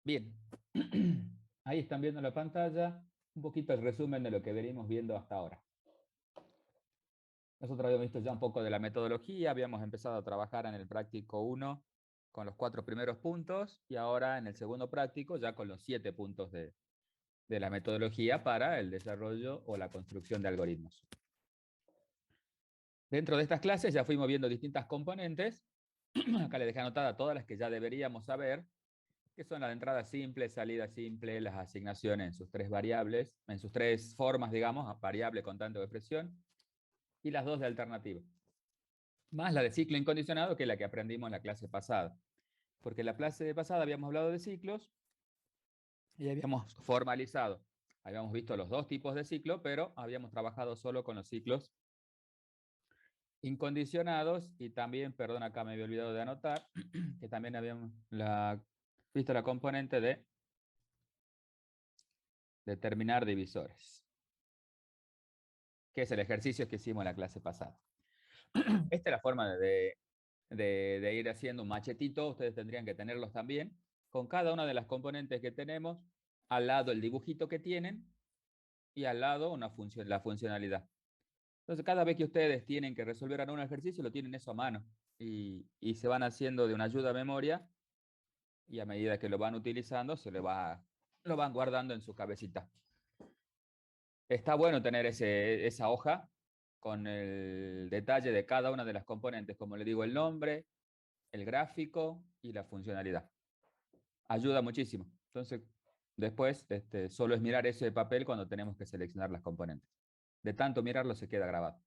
Bien, ahí están viendo la pantalla, un poquito el resumen de lo que venimos viendo hasta ahora. Nosotros habíamos visto ya un poco de la metodología, habíamos empezado a trabajar en el práctico 1 con los 4 primeros puntos y ahora en el segundo práctico ya con los 7 puntos de la metodología para el desarrollo o la construcción de algoritmos. Dentro de estas clases ya fuimos viendo distintas componentes. Acá les dejé anotada todas las que ya deberíamos saber, que son la de entrada simple, salida simple, las asignaciones en sus tres variables, en sus tres formas, digamos, variable, constante o expresión, y las dos de alternativa. Más la de ciclo incondicionado, que es la que aprendimos en la clase pasada. Porque en la clase pasada habíamos hablado de ciclos y habíamos formalizado. Habíamos visto los dos tipos de ciclo, pero habíamos trabajado solo con los ciclos incondicionados y también, perdón, acá me había olvidado de anotar, que también habíamos visto la componente de determinar divisores, que es el ejercicio que hicimos en la clase pasada. Esta es la forma de ir haciendo un machetito, ustedes tendrían que tenerlos también, con cada una de las componentes que tenemos, al lado el dibujito que tienen y al lado la funcionalidad. Entonces, cada vez que ustedes tienen que resolver algún ejercicio, lo tienen eso a mano y se van haciendo de una ayuda a memoria y a medida que lo van utilizando, lo van guardando en su cabecita. Está bueno tener esa hoja con el detalle de cada una de las componentes, como le digo, el nombre, el gráfico y la funcionalidad. Ayuda muchísimo. Entonces, después solo es mirar ese papel cuando tenemos que seleccionar las componentes. De tanto mirarlo se queda grabado.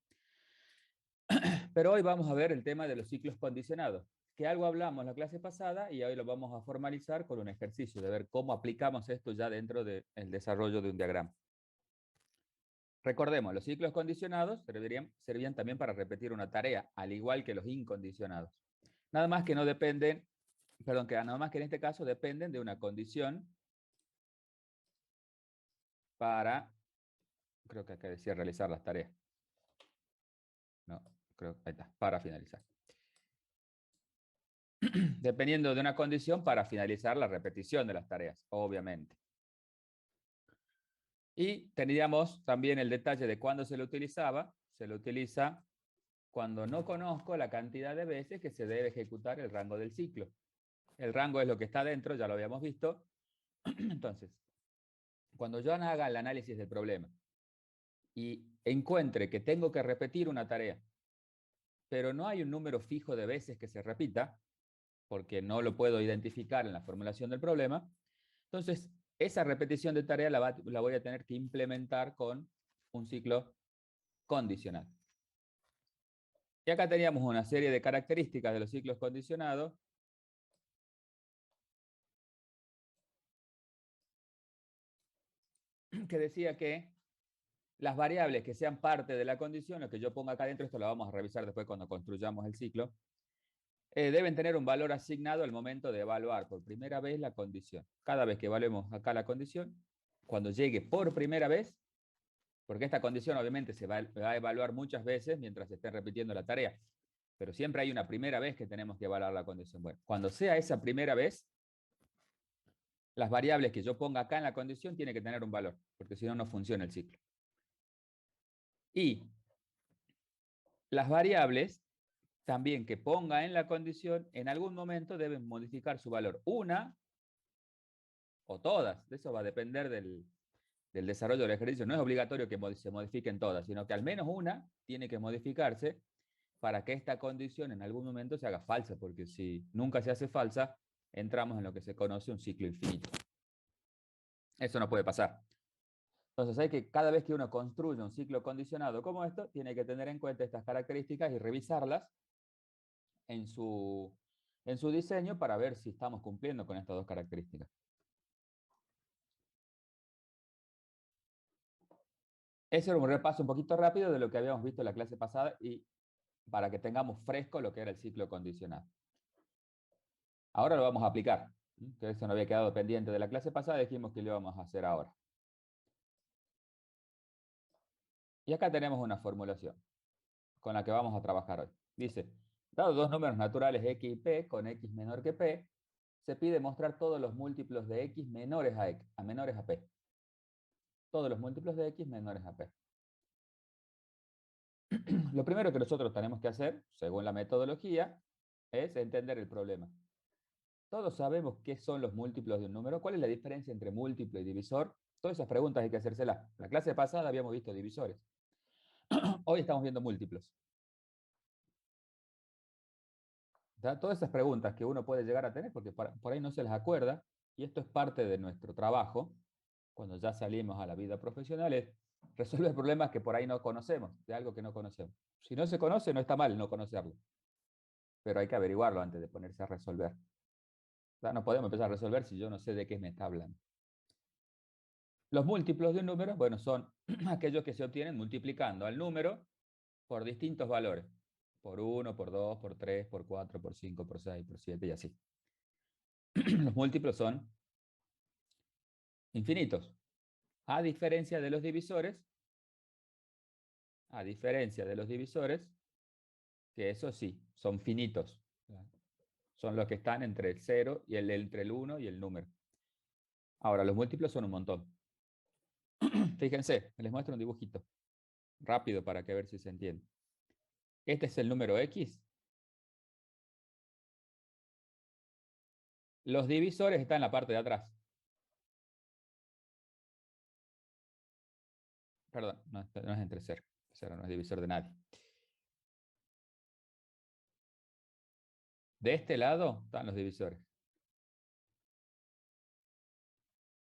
Pero hoy vamos a ver el tema de los ciclos condicionados, que algo hablamos la clase pasada y hoy lo vamos a formalizar con un ejercicio de ver cómo aplicamos esto ya dentro del desarrollo de un diagrama. Recordemos, los ciclos condicionados servían también para repetir una tarea, al igual que los incondicionados. Nada más que no dependen, perdón, que nada más que en este caso dependen de una condición para, creo que acá decía realizar las tareas. No, creo, ahí está, para finalizar. Dependiendo de una condición para finalizar la repetición de las tareas, obviamente. Y tendríamos también el detalle de cuándo se lo utilizaba. Se lo utiliza cuando no conozco la cantidad de veces que se debe ejecutar el rango del ciclo. El rango es lo que está dentro, ya lo habíamos visto. Entonces, cuando yo haga el análisis del problema y encuentre que tengo que repetir una tarea, pero no hay un número fijo de veces que se repita, porque no lo puedo identificar en la formulación del problema, entonces esa repetición de tarea la voy a tener que implementar con un ciclo condicional. Y acá teníamos una serie de características de los ciclos condicionados. Que decía que las variables que sean parte de la condición, lo que yo ponga acá adentro, esto lo vamos a revisar después cuando construyamos el ciclo, deben tener un valor asignado al momento de evaluar por primera vez la condición. Cada vez que evaluemos acá la condición, cuando llegue por primera vez, porque esta condición obviamente se va a evaluar muchas veces mientras se esté repitiendo la tarea, pero siempre hay una primera vez que tenemos que evaluar la condición. Bueno, cuando sea esa primera vez, las variables que yo ponga acá en la condición tienen que tener un valor, porque si no, no funciona el ciclo. Y las variables también que ponga en la condición, en algún momento deben modificar su valor. Una o todas. De eso va a depender del desarrollo del ejercicio. No es obligatorio que se modifiquen todas, sino que al menos una tiene que modificarse para que esta condición en algún momento se haga falsa, porque si nunca se hace falsa, entramos en lo que se conoce un ciclo infinito. Eso no puede pasar. Entonces hay que, cada vez que uno construye un ciclo condicionado como esto, tiene que tener en cuenta estas características y revisarlas en su diseño para ver si estamos cumpliendo con estas dos características. Ese era un repaso un poquito rápido de lo que habíamos visto en la clase pasada y para que tengamos fresco lo que era el ciclo condicional. Ahora lo vamos a aplicar, que eso no había quedado pendiente de la clase pasada, dijimos que lo íbamos a hacer ahora. Y acá tenemos una formulación con la que vamos a trabajar hoy. Dice, dado dos números naturales x y p con x menor que p, se pide mostrar todos los múltiplos de x menores a p. Todos los múltiplos de x menores a p. Lo primero que nosotros tenemos que hacer, según la metodología, es entender el problema. Todos sabemos qué son los múltiplos de un número, cuál es la diferencia entre múltiplo y divisor. Todas esas preguntas hay que hacérselas. La clase pasada habíamos visto divisores. Hoy estamos viendo múltiplos. ¿Ya? Todas esas preguntas que uno puede llegar a tener, porque por ahí no se las acuerda, y esto es parte de nuestro trabajo, cuando ya salimos a la vida profesional, es resolver problemas que por ahí no conocemos, de algo que no conocemos. Si no se conoce, no está mal no conocerlo, pero hay que averiguarlo antes de ponerse a resolver. ¿Ya? No podemos empezar a resolver si yo no sé de qué me está hablando. Los múltiplos de un número, bueno, son aquellos que se obtienen multiplicando al número por distintos valores. Por 1, por 2, por 3, por 4, por 5, por 6, por 7 y así. Los múltiplos son infinitos. A diferencia de los divisores, que eso sí, son finitos. Son los que están entre el 0 y entre el 1 y el número. Ahora, los múltiplos son un montón. Fíjense, les muestro un dibujito rápido para que ver si se entiende. Este es el número x. Los divisores están en la parte de atrás. Perdón, no es entre 0. 0 no es divisor de nadie. De este lado están los divisores.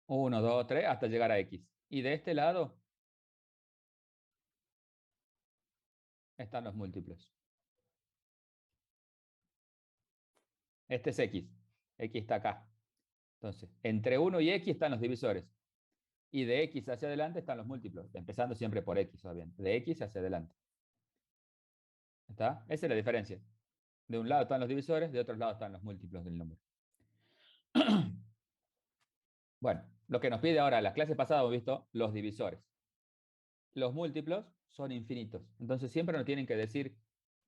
1, 2, 3, hasta llegar a x. Y de este lado están los múltiplos. Este es x. X está acá. Entonces, entre 1 y x están los divisores. Y de x hacia adelante están los múltiplos. Empezando siempre por x, obviamente. De x hacia adelante. ¿Está? Esa es la diferencia. De un lado están los divisores, de otro lado están los múltiplos del número. Bueno, lo que nos pide ahora, la clase pasada hemos visto los divisores. Los múltiplos son infinitos. Entonces siempre nos tienen que decir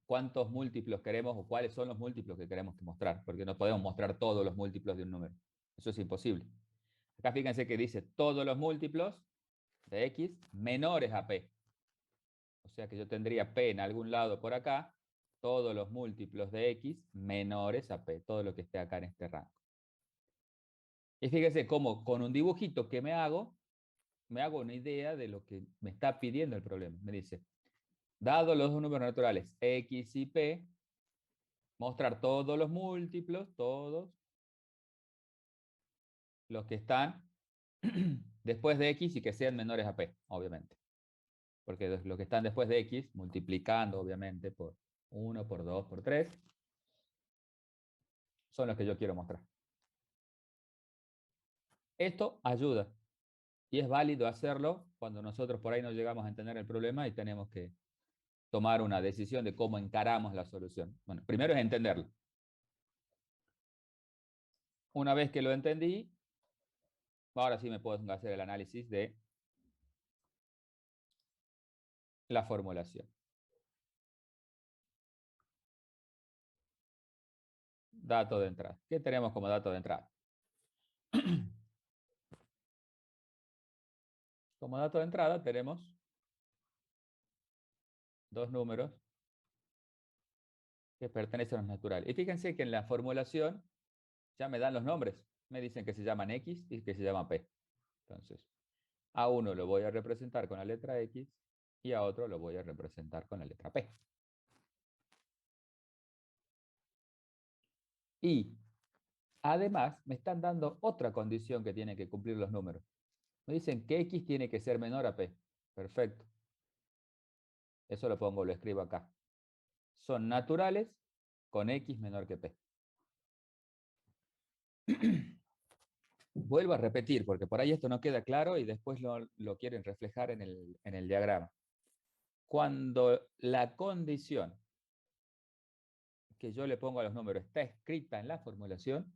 cuántos múltiplos queremos o cuáles son los múltiplos que queremos mostrar, porque no podemos mostrar todos los múltiplos de un número. Eso es imposible. Acá fíjense que dice todos los múltiplos de x menores a p. O sea que yo tendría p en algún lado por acá, todos los múltiplos de x menores a p, todo lo que esté acá en este rango. Y fíjense cómo con un dibujito que me hago una idea de lo que me está pidiendo el problema. Me dice, dado los dos números naturales x y p, mostrar todos los múltiplos, todos los que están después de x y que sean menores a p, obviamente. Porque los que están después de x, multiplicando obviamente por 1, por 2, por 3, son los que yo quiero mostrar. Esto ayuda y es válido hacerlo cuando nosotros por ahí no llegamos a entender el problema y tenemos que tomar una decisión de cómo encaramos la solución. Bueno, primero es entenderlo. Una vez que lo entendí, ahora sí me puedo hacer el análisis de la formulación. Dato de entrada. ¿Qué tenemos como dato de entrada? Como dato de entrada tenemos dos números que pertenecen a los naturales. Y fíjense que en la formulación ya me dan los nombres. Me dicen que se llaman X y que se llaman P. Entonces, a uno lo voy a representar con la letra X y a otro lo voy a representar con la letra P. Y además me están dando otra condición que tienen que cumplir los números. Me dicen que X tiene que ser menor a P. Perfecto. Eso lo escribo acá. Son naturales con X menor que P. Vuelvo a repetir, porque por ahí esto no queda claro y después lo quieren reflejar en el diagrama. Cuando la condición que yo le pongo a los números está escrita en la formulación,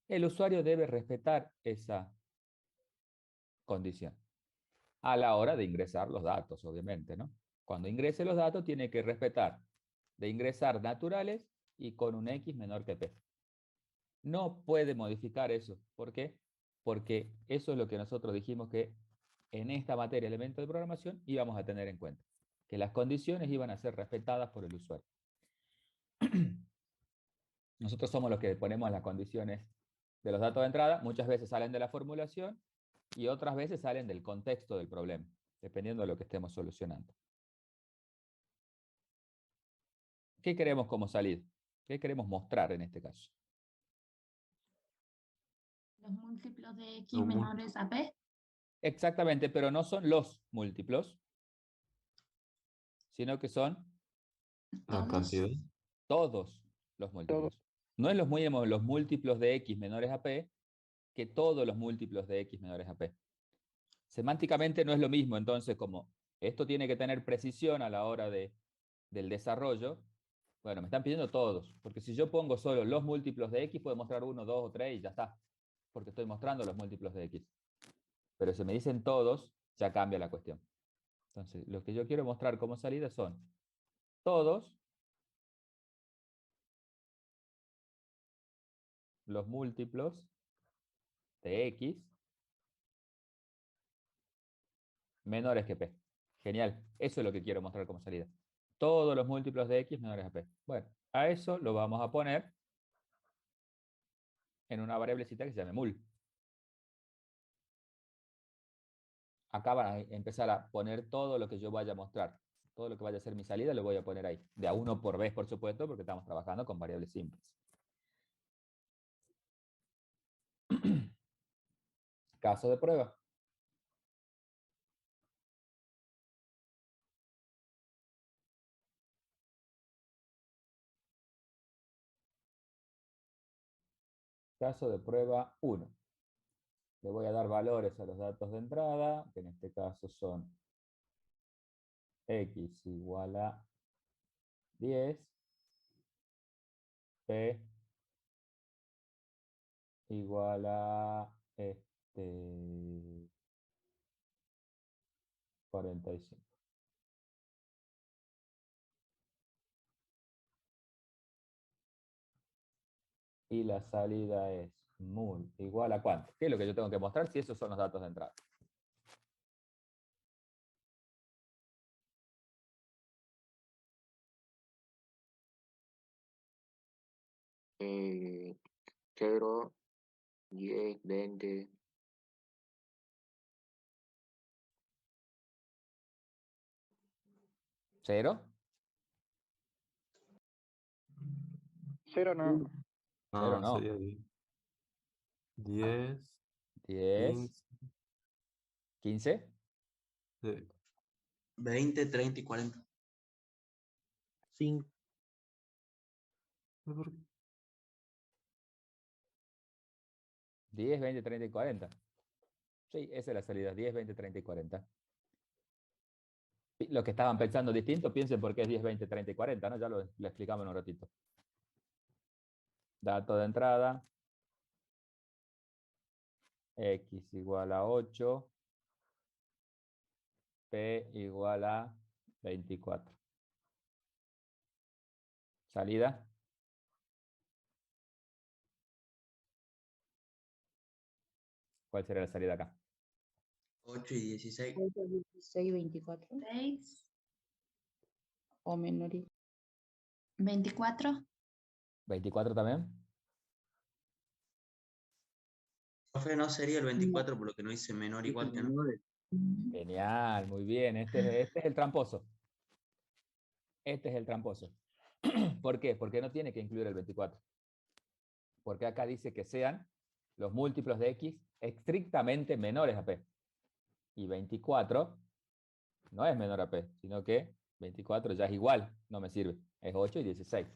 el usuario debe respetar esa condición a la hora de ingresar los datos, obviamente, ¿no? Cuando ingrese los datos tiene que respetar de ingresar naturales y con un X menor que P. no puede modificar eso. ¿Por qué? Porque eso es lo que nosotros dijimos que en esta materia, elementos de programación, íbamos a tener en cuenta, que las condiciones iban a ser respetadas por el usuario. Nosotros somos los que ponemos las condiciones de los datos de entrada, muchas veces salen de la formulación y otras veces salen del contexto del problema, dependiendo de lo que estemos solucionando. ¿Qué queremos como salida? ¿Qué queremos mostrar en este caso? Los múltiplos de x Los menores a p. Exactamente, pero no son los múltiplos, sino que son La Todos. cantidad. todos los múltiplos. No es los múltiplos de x menores a p que todos los múltiplos de x menores a p. Semánticamente no es lo mismo, entonces como esto tiene que tener precisión a la hora del desarrollo, bueno, me están pidiendo todos, porque si yo pongo solo los múltiplos de x, puedo mostrar 1, 2 o 3 y ya está, porque estoy mostrando los múltiplos de x. Pero si me dicen todos, ya cambia la cuestión. Entonces, lo que yo quiero mostrar como salida son todos los múltiplos de x menores que p. Genial, eso es lo que quiero mostrar como salida. Todos los múltiplos de x menores a p. Bueno, a eso lo vamos a poner en una variablecita que se llame mul. Acá van a empezar a poner todo lo que yo vaya a mostrar. Todo lo que vaya a ser mi salida lo voy a poner ahí. De a uno por vez, por supuesto, porque estamos trabajando con variables simples. Caso de prueba. Caso de prueba 1. Le voy a dar valores a los datos de entrada, que en este caso son x igual a 10, p igual a 45. Y la salida es mul igual a ¿cuánto? ¿Qué es lo que yo tengo que mostrar si esos son los datos de entrada? Eh, 0, 10, 20, ¿Cero? Cero no. Cero No, no. sería 10. 10, 10, 15. 15, Sí. 20, 30 y 40. 5. ¿Por 10, 20, 30 y 40. Sí, esa es la salida, 10, 20, 30 y 40. Los que estaban pensando distinto, piensen por qué es 10, 20, 30 y 40, ¿no? Ya lo explicamos en un ratito. Dato de entrada, x igual a 8, p igual a 24. Salida, ¿cuál será la salida acá? 8 y 16. 8, 16, 24 6, o menor. 24. 24 también. Profe, no sería el 24 por lo que no dice menor igual que no. Genial, muy bien. Este es el tramposo. Este es el tramposo. ¿Por qué? Porque no tiene que incluir el 24. Porque acá dice que sean los múltiplos de x estrictamente menores a p. Y 24 no es menor a p, sino que 24 ya es igual, no me sirve. Es 8 y 16.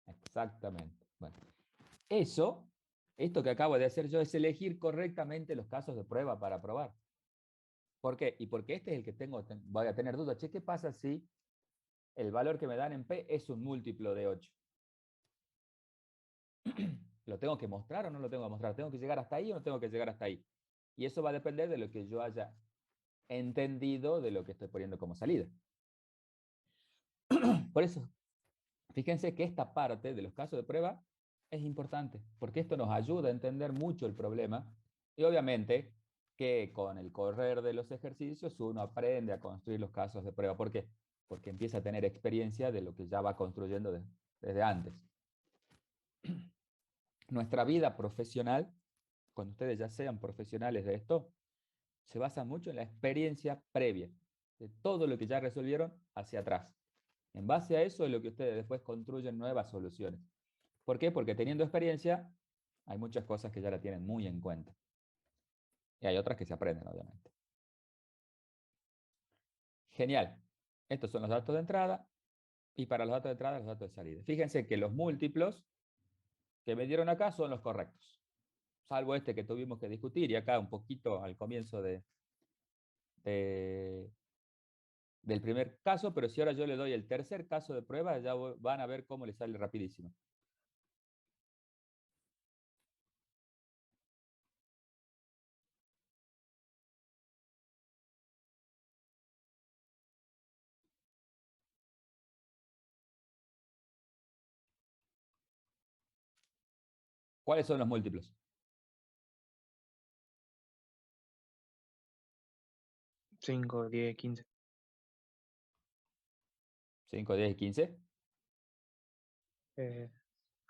Exactamente. Bueno, esto que acabo de hacer yo es elegir correctamente los casos de prueba para probar. ¿Por qué? Y porque este es el que voy a tener dudas. Che, ¿qué pasa si el valor que me dan en P es un múltiplo de 8? ¿Lo tengo que mostrar o no lo tengo que mostrar? ¿Tengo que llegar hasta ahí o no tengo que llegar hasta ahí? Y eso va a depender de lo que yo haya entendido de lo que estoy poniendo como salida. Por eso, fíjense que esta parte de los casos de prueba es importante, porque esto nos ayuda a entender mucho el problema y obviamente que con el correr de los ejercicios uno aprende a construir los casos de prueba. ¿Por qué? Porque empieza a tener experiencia de lo que ya va construyendo desde antes. Nuestra vida profesional, cuando ustedes ya sean profesionales de esto, se basa mucho en la experiencia previa, de todo lo que ya resolvieron hacia atrás. En base a eso es lo que ustedes después construyen nuevas soluciones. ¿Por qué? Porque teniendo experiencia, hay muchas cosas que ya la tienen muy en cuenta. Y hay otras que se aprenden, obviamente. Genial. Estos son los datos de entrada. Y para los datos de entrada, los datos de salida. Fíjense que los múltiplos que me dieron acá son los correctos. Salvo este que tuvimos que discutir. Y acá un poquito al comienzo del primer caso. Pero si ahora yo le doy el tercer caso de prueba, ya van a ver cómo le sale rapidísimo. ¿Cuáles son los múltiplos? 5, 10, 15. 5, 10 y 15.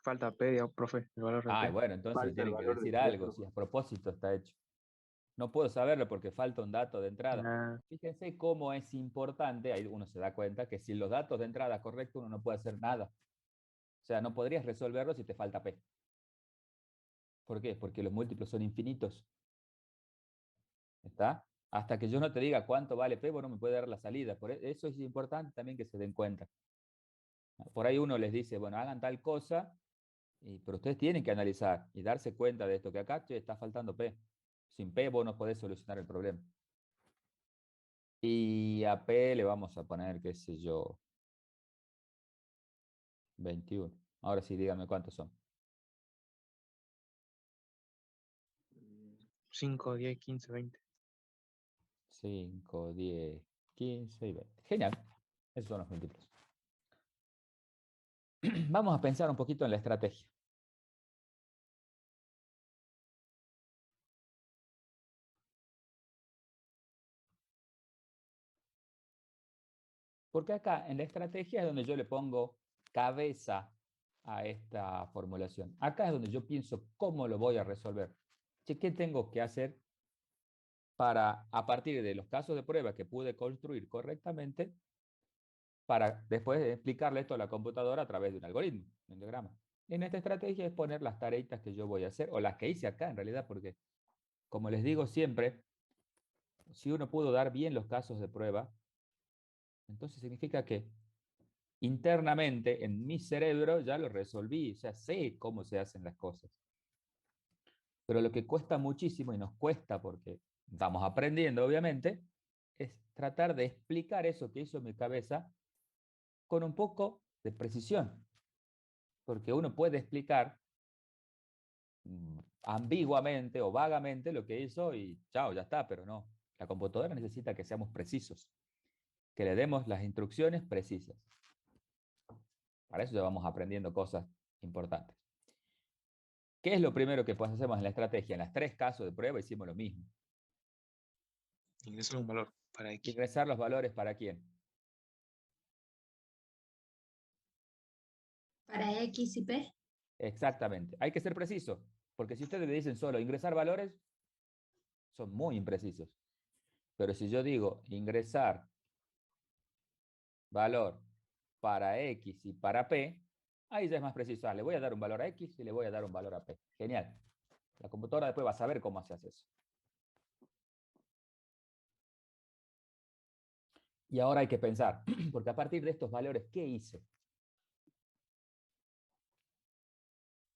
Falta P, digamos, profe, el valor de Ah, P. bueno, entonces Falta el tienen que valor decir del algo, peso. si a propósito está hecho. No puedo saberlo porque falta un dato de entrada. Ah, Fíjense cómo es importante, ahí uno se da cuenta que sin los datos de entrada correctos uno no puede hacer nada. O sea, no podrías resolverlo si te falta P. ¿Por qué? Porque los múltiplos son infinitos. ¿Está? Hasta que yo no te diga cuánto vale P, vos no me puede dar la salida. Por eso es importante también que se den cuenta. Por ahí uno les dice, bueno, hagan tal cosa, pero ustedes tienen que analizar y darse cuenta de esto, que acá che, está faltando P. Sin P vos no podés solucionar el problema. Y a P le vamos a poner, qué sé yo, 21. Ahora sí, díganme cuántos son. 5, 10, 15, 20. 5, 10, 15 y 20. Genial. Esos son los múltiplos. Vamos a pensar un poquito en la estrategia. Porque acá en la estrategia es donde yo le pongo cabeza a esta formulación. Acá es donde yo pienso cómo lo voy a resolver. Che, ¿qué tengo que hacer para, a partir de los casos de prueba que pude construir correctamente, para después explicarle esto a la computadora a través de un algoritmo, un diagrama? En esta estrategia es poner las tareitas que yo voy a hacer, o las que hice acá en realidad, porque como les digo siempre, si uno pudo dar bien los casos de prueba, entonces significa que internamente en mi cerebro ya lo resolví, o sea, sé cómo se hacen las cosas. Pero lo que cuesta muchísimo, y nos cuesta porque estamos aprendiendo obviamente, es tratar de explicar eso que hizo en mi cabeza con un poco de precisión. Porque uno puede explicar ambiguamente o vagamente lo que hizo y chao, ya está, pero no. La computadora necesita que seamos precisos, que le demos las instrucciones precisas. Para eso ya vamos aprendiendo cosas importantes. ¿Qué es lo primero que pues hacemos en la estrategia? En los 3 casos de prueba hicimos lo mismo. Ingresar un valor para X. Ingresar los valores para quién. Para X y P. Exactamente. Hay que ser preciso, porque si ustedes me dicen solo ingresar valores, son muy imprecisos. Pero si yo digo ingresar valor para X y para P, ahí ya es más preciso. Ah, le voy a dar un valor a X y le voy a dar un valor a P. Genial. La computadora después va a saber cómo se hace eso. Y ahora hay que pensar, porque a partir de estos valores, ¿qué hice?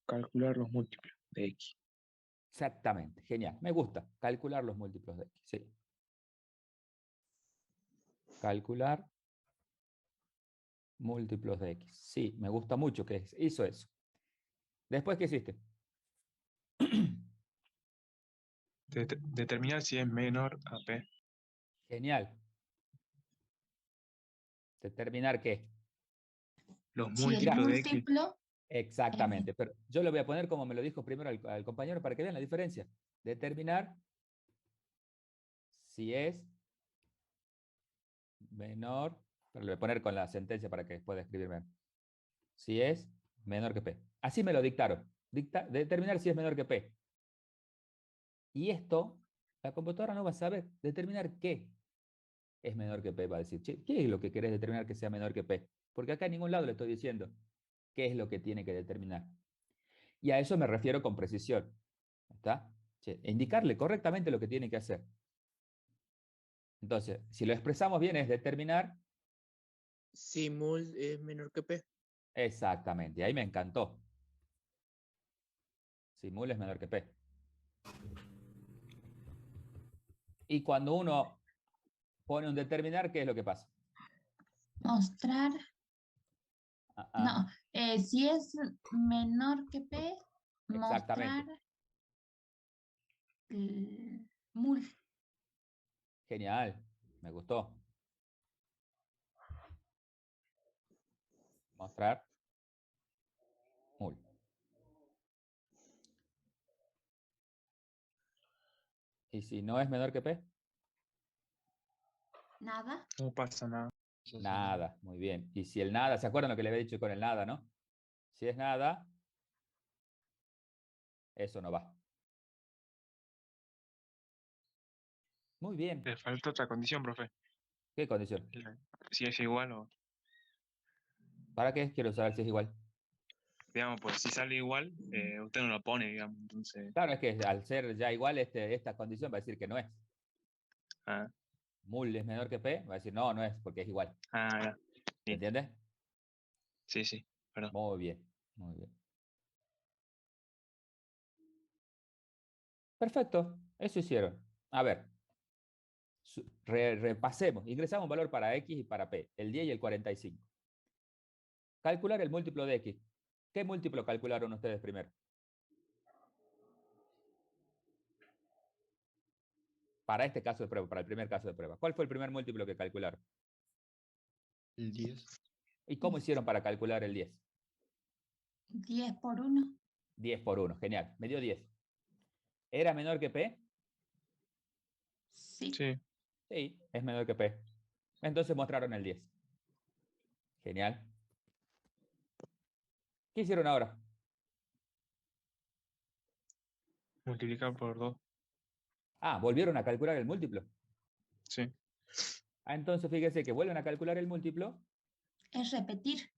Calcular los múltiplos de X. Exactamente, genial. Me gusta calcular los múltiplos de X. Sí. Calcular múltiplos de X. Sí, me gusta mucho que hizo eso. Después, ¿qué hiciste? Determinar si es menor a P. Genial. ¿Determinar qué? Los Si el Mirá. múltiplos de X. múltiplo Exactamente, pero yo lo voy a poner como me lo dijo primero al compañero para que vean la diferencia. Determinar si es menor, pero le voy a poner con la sentencia para que pueda escribirme. Si es menor que P. Así me lo dictaron. Determinar si es menor que P. Y esto, la computadora no va a saber determinar qué es menor que P. Va a decir, che, ¿qué es lo que querés determinar que sea menor que P? Porque acá en ningún lado le estoy diciendo qué es lo que tiene que determinar. Y a eso me refiero con precisión. ¿Está? Che, indicarle correctamente lo que tiene que hacer. Entonces, si lo expresamos bien es determinar. Si mul es menor que P. Exactamente, ahí me encantó. Si mul es menor que P. Y cuando uno pone un determinar, ¿qué es lo que pasa? Mostrar. No, si es menor que P, mostrar Exactamente. mul. Genial, me gustó. Mostrar mul. Y si no es menor que P, Nada. No pasa nada. nada, muy bien. Y si el nada, ¿se acuerdan lo que le había dicho con el nada, no? Si es nada, eso no va. Muy bien. Le falta otra condición, profe. ¿Qué condición? Si es igual o, ¿Para qué? Quiero saber si es igual. digamos, pues si sale igual, usted no lo pone, digamos. Entonces, Claro, es que al ser ya igual esta condición va a decir que no es. ah, Mul es menor que P, va a decir no, no es, porque es igual. ya. ¿Se Sí, entiende? sí, perdón. Muy bien, muy bien. Perfecto, eso hicieron. A ver, repasemos. Ingresamos un valor para X y para P, el 10 y el 45. Calcular el múltiplo de X. ¿Qué múltiplo calcularon ustedes primero? Para este caso de prueba, para el primer caso de prueba. ¿Cuál fue el primer múltiplo que calcularon? El 10. ¿Y cómo hicieron para calcular el 10? 10 por 1. 10 por 1, genial. Me dio 10. ¿Era menor que P? Sí. Sí, Sí, es menor que P. Entonces mostraron el 10. Genial. ¿Qué hicieron ahora? multiplicar por 2. Ah, volvieron a calcular el múltiplo. Sí, Ah, entonces fíjense que vuelven a calcular el múltiplo. Es repetir.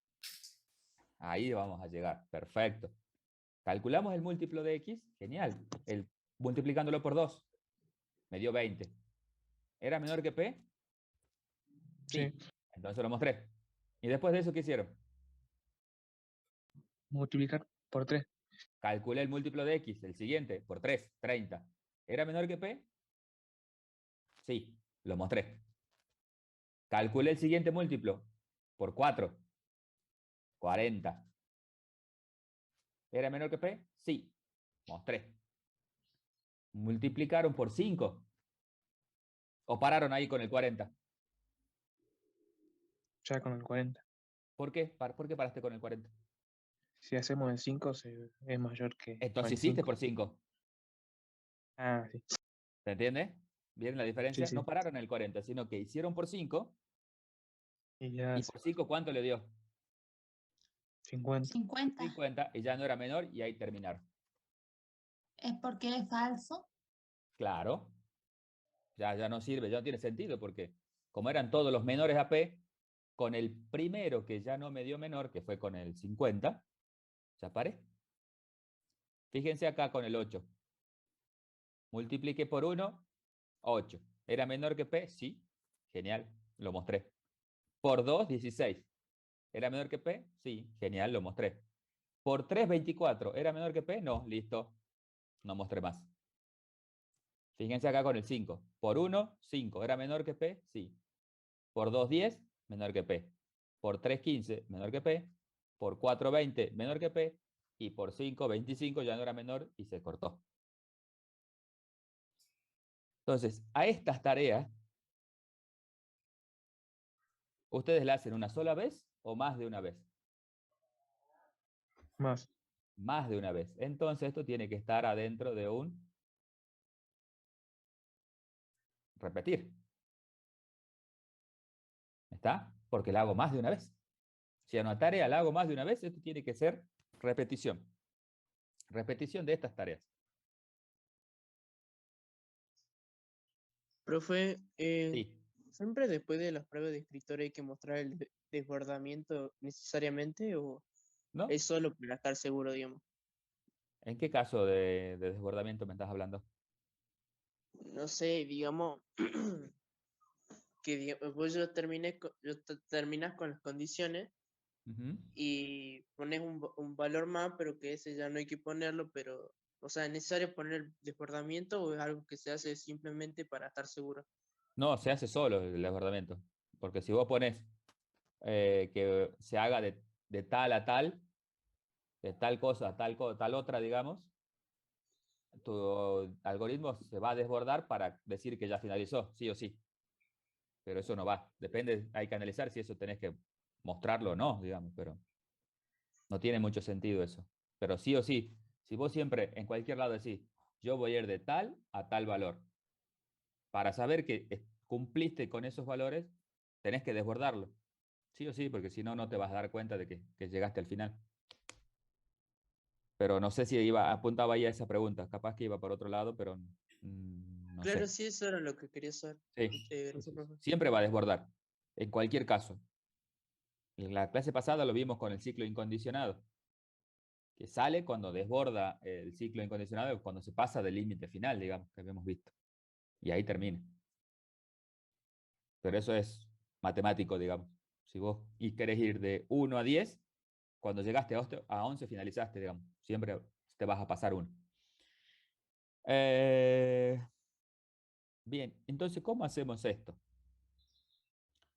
Ahí vamos a llegar. Perfecto. Calculamos el múltiplo de X. Genial. Multiplicándolo por 2. Me dio 20. ¿Era menor que P? Sí. sí. Entonces lo mostré. ¿Y después de eso qué hicieron? Multiplicar por 3. Calculé el múltiplo de X, el siguiente, por 3, 30. ¿Era menor que P? Sí, lo mostré. Calculé el siguiente múltiplo, por 4, 40. ¿Era menor que P? Sí, mostré. Multiplicaron por 5. ¿O pararon ahí con el 40? Ya con el 40. ¿Por qué? ¿Por qué paraste con el 40? Si hacemos el 5, es mayor que Entonces hiciste 25. por 5. Ah, sí. ¿Se entiende? ¿Vieron la diferencia? Sí. No pararon en el 40, sino que hicieron por 5. Y ya ¿Y por 5 cuánto le dio? 50. 50. 50, y ya no era menor, y ahí terminaron. Es porque es falso. Claro. Ya no sirve, ya no tiene sentido, porque como eran todos los menores a P, con el primero que ya no me dio menor, que fue con el 50, ya paré. Fíjense acá con el 8. Multipliqué por 1, 8. ¿Era menor que P? Sí. Genial, lo mostré. Por 2, 16. ¿Era menor que P? Sí. Genial, lo mostré. Por 3, 24. ¿Era menor que P? No, listo. No mostré más. Fíjense acá con el 5. Por 1, 5. ¿Era menor que P? Sí. Por 2, 10. Menor que P. Por 3, 15. Menor que P. Por 4, 20. Menor que P. Y por 5, 25. Ya no era menor y se cortó. Entonces, a estas tareas, ¿ustedes la hacen una sola vez o más de una vez? Más. Más de una vez. Entonces esto tiene que estar adentro de un repetir. ¿Está? Porque la hago más de una vez. Si a una tarea la hago más de una vez, esto tiene que ser repetición. Repetición de estas tareas. Profe, Sí. ¿siempre después de las pruebas de escritor hay que mostrar el desbordamiento necesariamente o ¿No? es solo para estar seguro, digamos? ¿En qué caso de desbordamiento me estás hablando? No sé, digamos que vos yo terminé, terminas con las condiciones Ujú. y pones un valor más, pero que ese ya no hay que ponerlo, pero, o sea, ¿es necesario poner el desbordamiento o es algo que se hace simplemente para estar seguro? No, se hace solo el desbordamiento. Porque si vos pones que se haga de tal a tal, de tal cosa a tal otra, digamos, tu algoritmo se va a desbordar para decir que ya finalizó, sí o sí. Pero eso no va. Depende, hay que analizar si eso tenés que mostrarlo o no, digamos, pero no tiene mucho sentido eso. Pero sí o sí, si vos siempre en cualquier lado decís, yo voy a ir de tal a tal valor, para saber que cumpliste con esos valores, tenés que desbordarlo. Sí o sí, porque si no, no te vas a dar cuenta de que llegaste al final. Pero no sé si apuntaba ahí a esa pregunta. Capaz que iba por otro lado, pero no Claro, sé. sí, eso era lo que quería saber. Sí, sí, Gracias, sí, sí. profe. Siempre va a desbordar, en cualquier caso. En la clase pasada lo vimos con el ciclo incondicionado, que sale cuando desborda el ciclo incondicionado, cuando se pasa del límite final, digamos, que habíamos visto. Y ahí termina. Pero eso es matemático, digamos. Si vos querés ir de 1 a 10, cuando llegaste a 11 finalizaste, digamos. Siempre te vas a pasar uno. Bien, entonces, ¿cómo hacemos esto?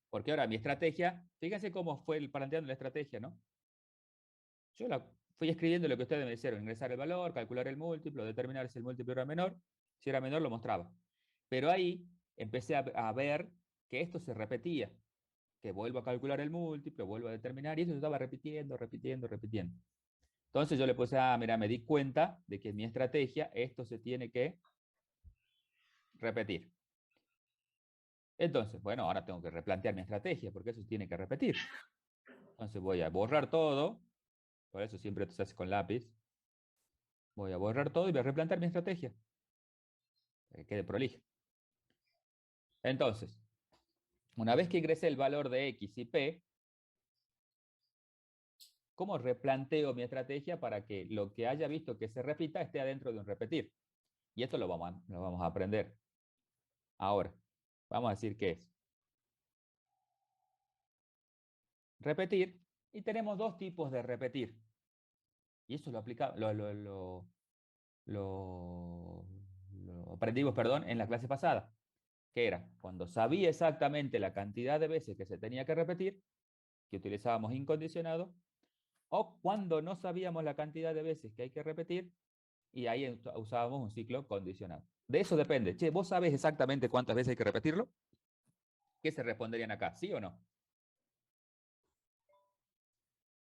Porque ahora mi estrategia, fíjense cómo fue planteando la estrategia, ¿no? Yo fui escribiendo lo que ustedes me dijeron, ingresar el valor, calcular el múltiplo, determinar si el múltiplo era menor. Si era menor, lo mostraba. Pero ahí empecé a ver que esto se repetía, que vuelvo a calcular el múltiplo, vuelvo a determinar, y eso se estaba repitiendo, repitiendo, repitiendo. Entonces yo le puse, mira, me di cuenta de que en mi estrategia esto se tiene que repetir. Entonces, bueno, ahora tengo que replantear mi estrategia, porque eso se tiene que repetir. Entonces voy a borrar todo, por eso siempre esto se hace con lápiz. Voy a borrar todo y voy a replantear mi estrategia, para que quede prolija. Entonces, una vez que ingresé el valor de X y P, ¿cómo replanteo mi estrategia para que lo que haya visto que se repita esté adentro de un repetir? Y esto lo vamos a aprender. Ahora, vamos a decir qué es. Repetir, y tenemos dos tipos de repetir. Y eso lo aprendimos, perdón, en la clase pasada, que era cuando sabía exactamente la cantidad de veces que se tenía que repetir, que utilizábamos incondicionado, o cuando no sabíamos la cantidad de veces que hay que repetir, y ahí usábamos un ciclo condicionado. De eso depende. Che, ¿vos sabés exactamente cuántas veces hay que repetirlo? ¿Qué se responderían acá? ¿Sí o no?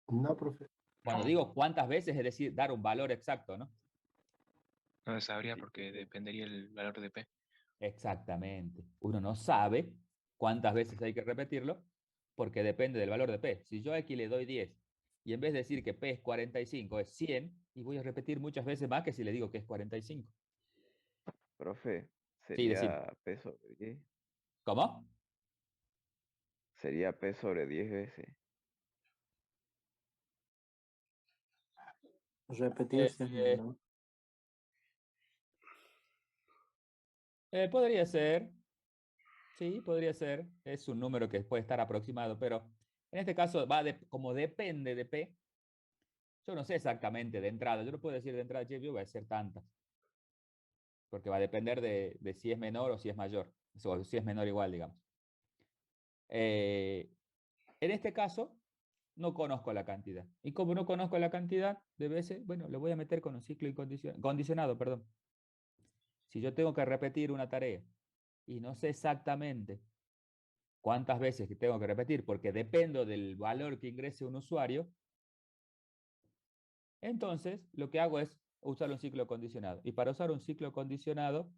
No, profe. Cuando digo cuántas veces, es decir, dar un valor exacto, ¿no? No lo sabría porque dependería el valor de P. Exactamente. Uno no sabe cuántas veces hay que repetirlo porque depende del valor de P. Si yo aquí le doy 10 y en vez de decir que P es 45 es 100, y voy a repetir muchas veces más que si le digo que es 45. Profe, Sí, decime. sería P sobre 10. ¿Cómo? Sería P sobre 10 veces. Repetir si es Eh, menor. podría ser, sí, podría ser. Es un número que puede estar aproximado, pero en este caso como depende de P, yo no sé exactamente de entrada. Yo no puedo decir de entrada, yo voy a hacer tantas, porque va a depender de si es menor o si es mayor, o si es menor igual, digamos. En este caso, no conozco la cantidad. Y como no conozco la cantidad de veces, bueno, lo voy a meter con un ciclo condicionado, perdón. Si yo tengo que repetir una tarea y no sé exactamente cuántas veces que tengo que repetir, porque dependo del valor que ingrese un usuario, Entonces, lo que hago es usar un ciclo condicionado. Y para usar un ciclo condicionado,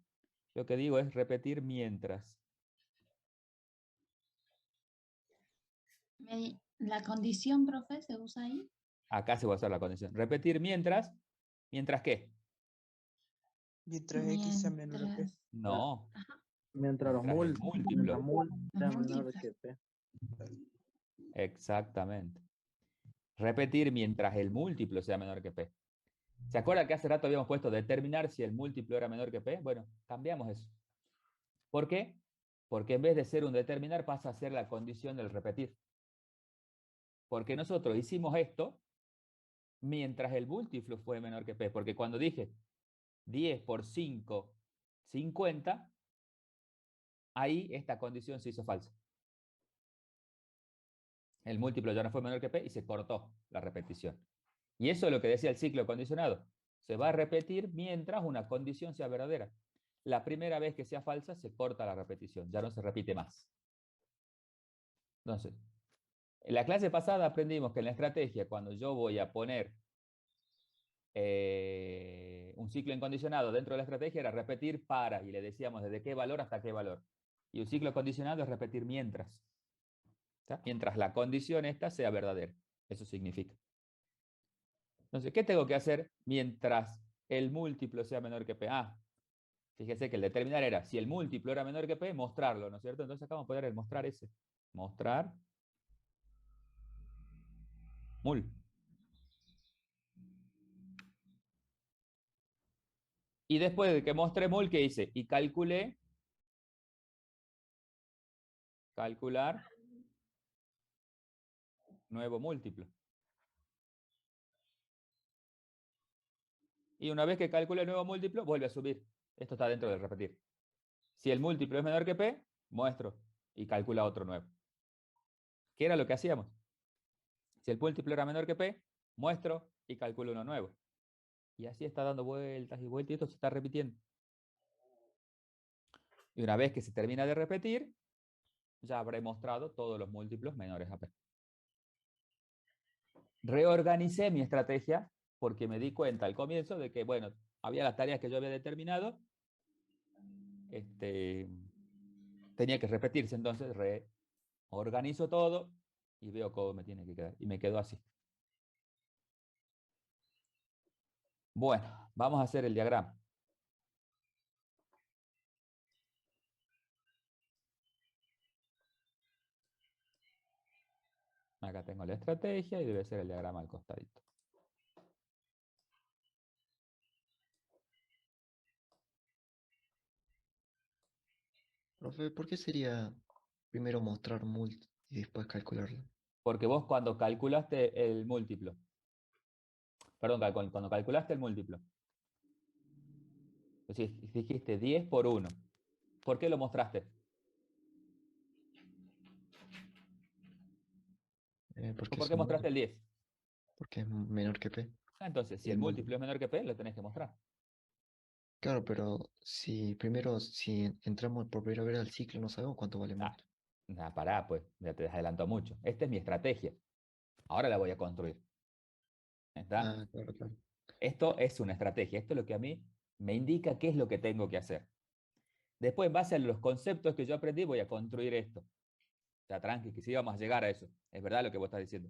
lo que digo es repetir mientras. La condición, profe, se usa ahí. Acá se va a usar la condición. Repetir mientras. ¿Mientras qué? Mientras X sea menor a P. Mientras. No. Mientras los Mientras el múltiplos múltiplo. sean menores múltiplos. que P. Exactamente. Repetir mientras el múltiplo sea menor que P. ¿Se acuerda que hace rato habíamos puesto determinar si el múltiplo era menor que P? Bueno, cambiamos eso. ¿Por qué? Porque en vez de ser un determinar pasa a ser la condición del repetir. Porque nosotros hicimos esto mientras el múltiplo fue menor que P. Porque cuando dije 10 por 5, 50, ahí esta condición se hizo falsa. El múltiplo ya no fue menor que P y se cortó la repetición. Y eso es lo que decía el ciclo condicionado. Se va a repetir mientras una condición sea verdadera. La primera vez que sea falsa, se corta la repetición. Ya no se repite más. Entonces, en la clase pasada aprendimos que en la estrategia, cuando yo voy a poner un ciclo incondicionado dentro de la estrategia, era repetir para, y le decíamos desde qué valor hasta qué valor. Y un ciclo condicionado es repetir mientras. ¿Está? Mientras la condición esta sea verdadera. Eso significa. Entonces, ¿qué tengo que hacer mientras el múltiplo sea menor que P? Ah, fíjese que el determinar era, si el múltiplo era menor que P, mostrarlo, ¿no es cierto? Entonces acá vamos a poner el mostrar ese. Mostrar mul. Y después de que mostré mul, ¿qué hice? Y calculé, calcular nuevo múltiplo. Y una vez que calcule el nuevo múltiplo, vuelve a subir. Esto está dentro del repetir. Si el múltiplo es menor que P, muestro y calcula otro nuevo. ¿Qué era lo que hacíamos? Si el múltiplo era menor que P, muestro y calculo uno nuevo. Y así está dando vueltas y vueltas y esto se está repitiendo. Y una vez que se termina de repetir, ya habré mostrado todos los múltiplos menores a P. Reorganicé mi estrategia porque me di cuenta al comienzo de que, bueno, había las tareas que yo había determinado, tenía que repetirse, entonces reorganizo todo y veo cómo me tiene que quedar. Y me quedó así. Bueno, vamos a hacer el diagrama. Acá tengo la estrategia y debe ser el diagrama al costadito. Profe, ¿por qué sería primero mostrar mult y después calcularlo? Porque vos cuando calculaste el múltiplo, perdón, cuando calculaste el múltiplo, es decir, dijiste 10 por 1. ¿Por qué lo mostraste? Porque ¿Por es qué un mostraste número, el 10? porque es menor que P. Entonces, si Y el el múltiplo es menor que P, lo tenés que mostrar. Claro, pero si primero, si entramos por primera vez al ciclo, no sabemos cuánto vale mult. Pará, pues, ya te adelantó mucho. Esta es mi estrategia. Ahora la voy a construir. ¿Está? Ah, claro, claro. Esto es una estrategia. Esto es lo que a mí me indica qué es lo que tengo que hacer. Después, en base a los conceptos que yo aprendí, voy a construir esto. O sea, tranqui, que sí vamos a llegar a eso. Es verdad lo que vos estás diciendo.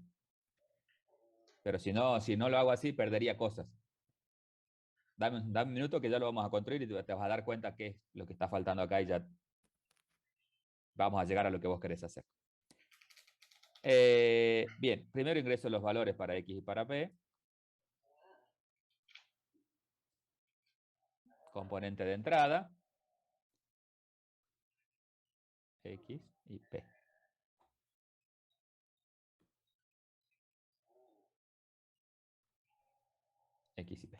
Pero si no lo hago así, perdería cosas. Dame un minuto que ya lo vamos a construir y te vas a dar cuenta qué es lo que está faltando acá y ya vamos a llegar a lo que vos querés hacer. Bien, primero ingreso los valores para X y para P. Componente de entrada. X y P. X y P.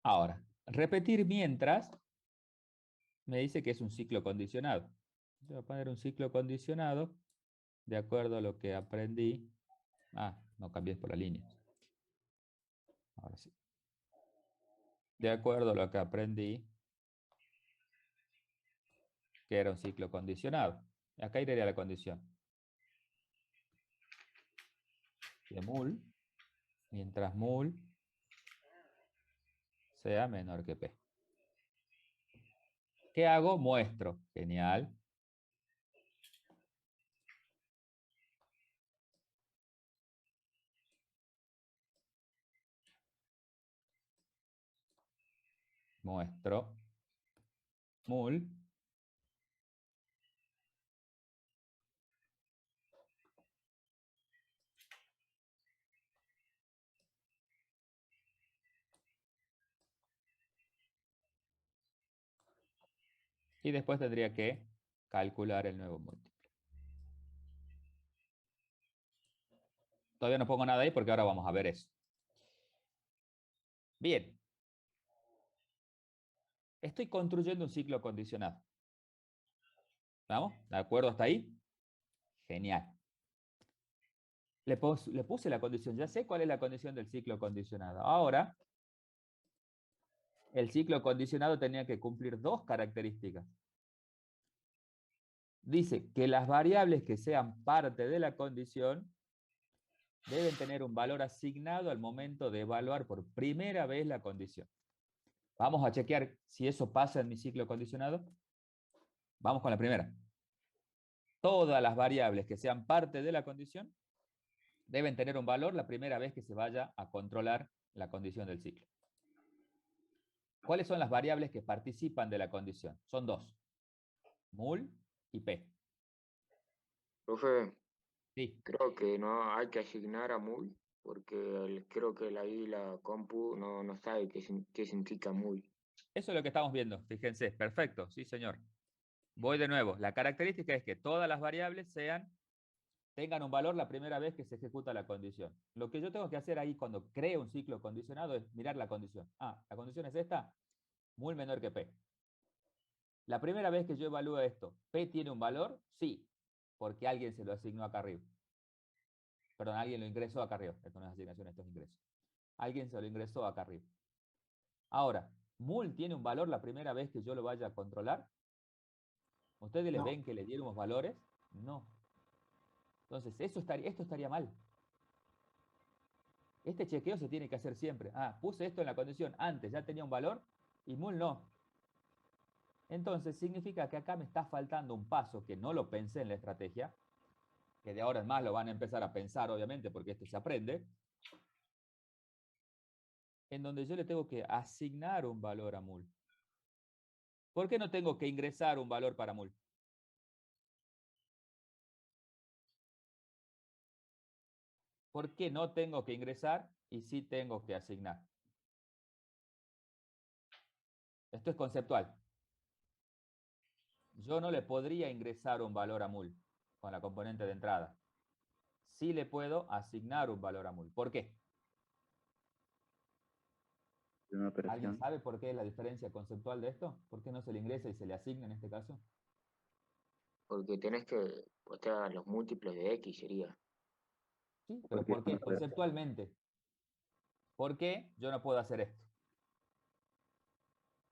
Ahora, repetir mientras me dice que es un ciclo condicionado. Yo voy a poner un ciclo condicionado de acuerdo a lo que aprendí. No cambies por la línea. Ahora sí. De acuerdo a lo que aprendí, que era un ciclo condicionado. Acá iría la condición. De mul mientras mul sea menor que P. ¿Qué hago? Muestro. Genial. Muestro mul y después tendría que calcular el nuevo múltiplo. Todavía no pongo nada ahí porque ahora vamos a ver eso. Bien. Estoy construyendo un ciclo condicionado. ¿Vamos? ¿De acuerdo hasta ahí? Genial. Le puse la condición. Ya sé cuál es la condición del ciclo condicionado. Ahora, el ciclo condicionado tenía que cumplir dos características. Dice que las variables que sean parte de la condición deben tener un valor asignado al momento de evaluar por primera vez la condición. Vamos a chequear si eso pasa en mi ciclo condicionado. Vamos con la primera. Todas las variables que sean parte de la condición deben tener un valor la primera vez que se vaya a controlar la condición del ciclo. ¿Cuáles son las variables que participan de la condición? Son dos. Mul y P. Profe, Sí. creo que no hay que asignar a mul, porque creo que ahí la compu no sabe qué significa mul. Eso es lo que estamos viendo. Fíjense. Perfecto. Sí, señor. Voy de nuevo. La característica es que todas las variables tengan un valor la primera vez que se ejecuta la condición. Lo que yo tengo que hacer ahí cuando creo un ciclo condicionado es mirar la condición. Ah, la condición es esta, mul menor que P. La primera vez que yo evalúo esto, ¿P tiene un valor? Sí, porque alguien se lo asignó acá arriba. Perdón, alguien lo ingresó acá arriba. Esto no es asignación, esto es ingreso. Alguien se lo ingresó acá arriba. Ahora, ¿mul tiene un valor la primera vez que yo lo vaya a controlar? ¿Ustedes les ven que le diéramos valores? No. Entonces, esto estaría mal. Este chequeo se tiene que hacer siempre. Ah, puse esto en la condición antes, ya tenía un valor, y mul no. Entonces, significa que acá me está faltando un paso que no lo pensé en la estrategia, que de ahora en más lo van a empezar a pensar, obviamente, porque esto se aprende, en donde yo le tengo que asignar un valor a mul. ¿Por qué no tengo que ingresar un valor para mul? ¿Por qué no tengo que ingresar y sí tengo que asignar? Esto es conceptual. Yo no le podría ingresar un valor a mul con la componente de entrada. Sí le puedo asignar un valor a mul. ¿Por qué? Una ¿Alguien operación. sabe por qué es la diferencia conceptual de esto? ¿Por qué no se le ingresa y se le asigna en este caso? Porque tenés que, o sea, los múltiplos de X sería. Sí, pero Porque es ¿por una qué? operación. Conceptualmente. ¿Por qué yo no puedo hacer esto?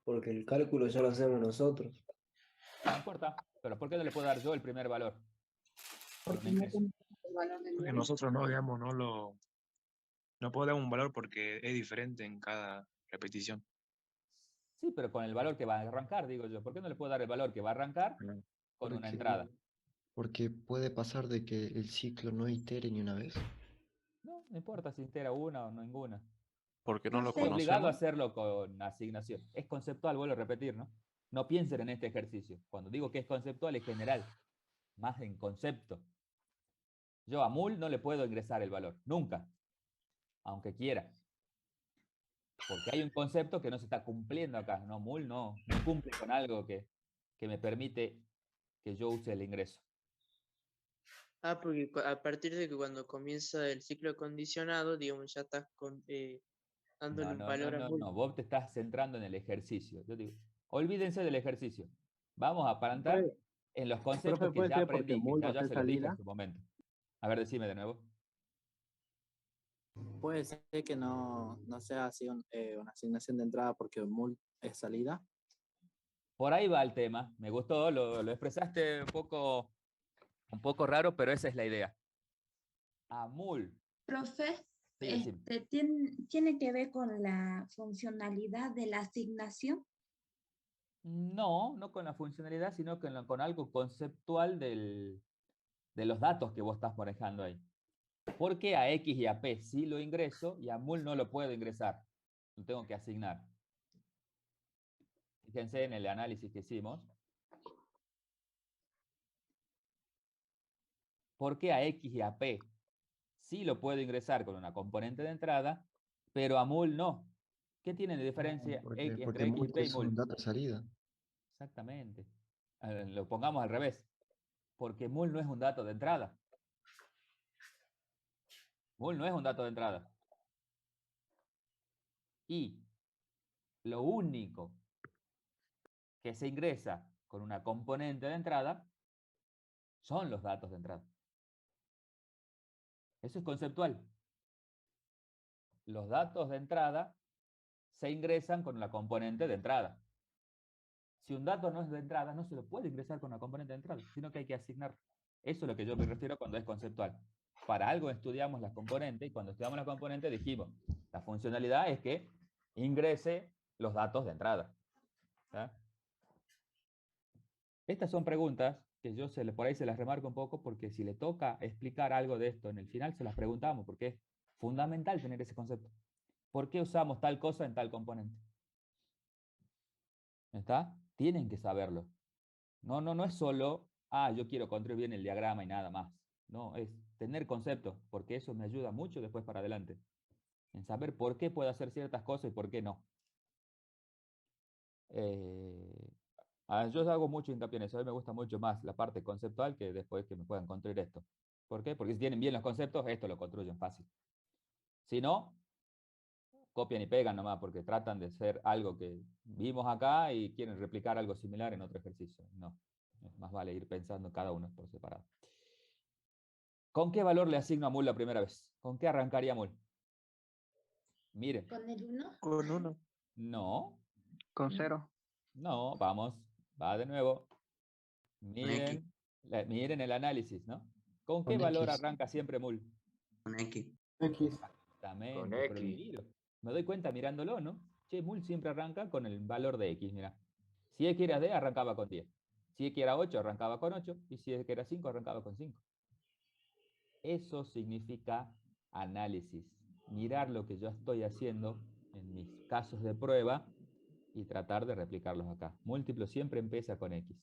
Porque el cálculo ya lo hacemos nosotros. No importa. Pero ¿por qué no le puedo dar yo el primer valor? Con una Porque no ingreso. tenemos el valor del Porque mul. nosotros no, digamos, no podemos dar un valor porque es diferente en cada repetición. Sí, pero con el valor que va a arrancar, digo yo. ¿Por qué no le puedo dar el valor que va a arrancar con una entrada? Porque puede pasar de que el ciclo no itere ni una vez. No importa si entera una o no ninguna. Porque no lo Estoy obligado a conocemos. hacerlo con asignación. Es conceptual, vuelvo a repetir, ¿no? No piensen en este ejercicio. Cuando digo que es conceptual, es general. Más en concepto. Yo a mul no le puedo ingresar el valor. Nunca. Aunque quiera. Porque hay un concepto que no se está cumpliendo acá. No, mul no cumple con algo que me permite que yo use el ingreso. Ah, porque a partir de que cuando comienza el ciclo condicionado, digamos, ya estás dándole un valor a mul. No. Vos te estás centrando en el ejercicio. Yo digo, olvídense del ejercicio. Vamos a aparentar Profe, en los conceptos profe, que puede ya ser porque aprendí, que mul va a ya ser se los dije en salida. su momento. A ver, decime de nuevo. Puede ser que no sea así una asignación de entrada porque mul es salida. Por ahí va el tema. Me gustó, lo expresaste un poco raro, pero esa es la idea. A mul Profe, Sí, decime. ¿Tiene que ver con la funcionalidad de la asignación? No, no con la funcionalidad, sino con algo conceptual de los datos que vos estás manejando ahí. ¿Por qué a X y a P sí lo ingreso y a mul no lo puedo ingresar? Lo tengo que asignar. Fíjense en el análisis que hicimos. ¿Por qué a X y a P sí lo puedo ingresar con una componente de entrada, pero a mul no? ¿Qué tiene de diferencia Porque entre X y P y es un mul? dato de salida. Exactamente. Lo pongamos al revés. Porque mul no es un dato de entrada. Mul no es un dato de entrada. Y lo único que se ingresa con una componente de entrada son los datos de entrada. Eso es conceptual. Los datos de entrada se ingresan con la componente de entrada. Si un dato no es de entrada, no se lo puede ingresar con una componente de entrada, sino que hay que asignar. Eso es lo que yo me refiero cuando es conceptual. Para algo estudiamos las componentes y cuando estudiamos las componentes dijimos, la funcionalidad es que ingrese los datos de entrada. ¿Sí? Estas son preguntas que yo por ahí se las remarco un poco porque si le toca explicar algo de esto en el final se las preguntamos porque es fundamental tener ese concepto. ¿Por qué usamos tal cosa en tal componente? ¿Está? Tienen que saberlo. No es solo, yo quiero construir bien el diagrama y nada más. No, es tener conceptos, porque eso me ayuda mucho después para adelante. En saber por qué puedo hacer ciertas cosas y por qué no. Yo hago mucho hincapié en eso. A mí me gusta mucho más la parte conceptual que después que me puedan construir esto. ¿Por qué? Porque si tienen bien los conceptos, esto lo construyen fácil. Si no, copian y pegan nomás, porque tratan de hacer algo que vimos acá y quieren replicar algo similar en otro ejercicio. No, más vale ir pensando cada uno por separado. ¿Con qué valor le asigno a mul la primera vez? ¿Con qué arrancaría mul? Miren. ¿Con el 1? Con 1. No. Con 0. No, vamos. Va de nuevo. X. Miren el análisis, ¿no? ¿Con qué Con valor X. arranca siempre mul? Con X. Exactamente. Con Por el X. giro. Me doy cuenta mirándolo, ¿no? Che, mul siempre arranca con el valor de X, mira. Si X era D, arrancaba con 10. Si X era 8, arrancaba con 8. Y si X era 5, arrancaba con 5. Eso significa análisis. Mirar lo que yo estoy haciendo en mis casos de prueba y tratar de replicarlos acá. Múltiplo siempre empieza con X.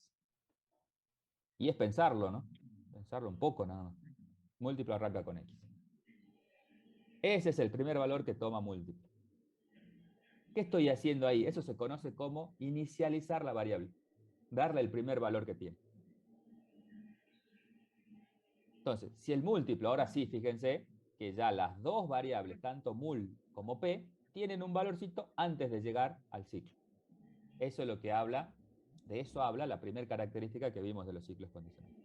Y es pensarlo, ¿no? Pensarlo un poco nada más. Múltiplo arranca con X. Ese es el primer valor que toma múltiplo. ¿Qué estoy haciendo ahí? Eso se conoce como inicializar la variable. Darle el primer valor que tiene. Entonces, si el múltiplo, ahora sí, fíjense que ya las dos variables, tanto mul como p, tienen un valorcito antes de llegar al ciclo. Eso es lo que habla, de eso habla la primera característica que vimos de los ciclos condicionales.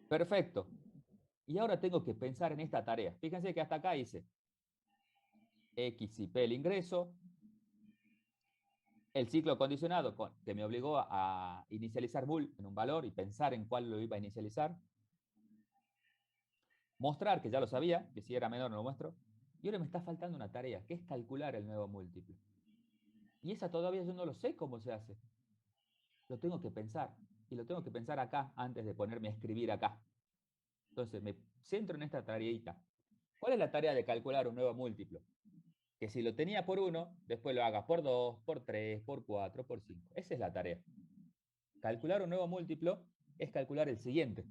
Perfecto. Y ahora tengo que pensar en esta tarea. Fíjense que hasta acá hice X y P el ingreso, el ciclo condicionado que me obligó a inicializar mul en un valor y pensar en cuál lo iba a inicializar. Mostrar, que ya lo sabía, que si era menor no lo muestro. Y ahora me está faltando una tarea, que es calcular el nuevo múltiplo. Y esa todavía yo no lo sé cómo se hace. Lo tengo que pensar. Y lo tengo que pensar acá antes de ponerme a escribir acá. Entonces me centro en esta tareita. ¿Cuál es la tarea de calcular un nuevo múltiplo? Que si lo tenía por 1, después lo haga por 2, por 3, por 4, por 5. Esa es la tarea. Calcular un nuevo múltiplo es calcular el siguiente.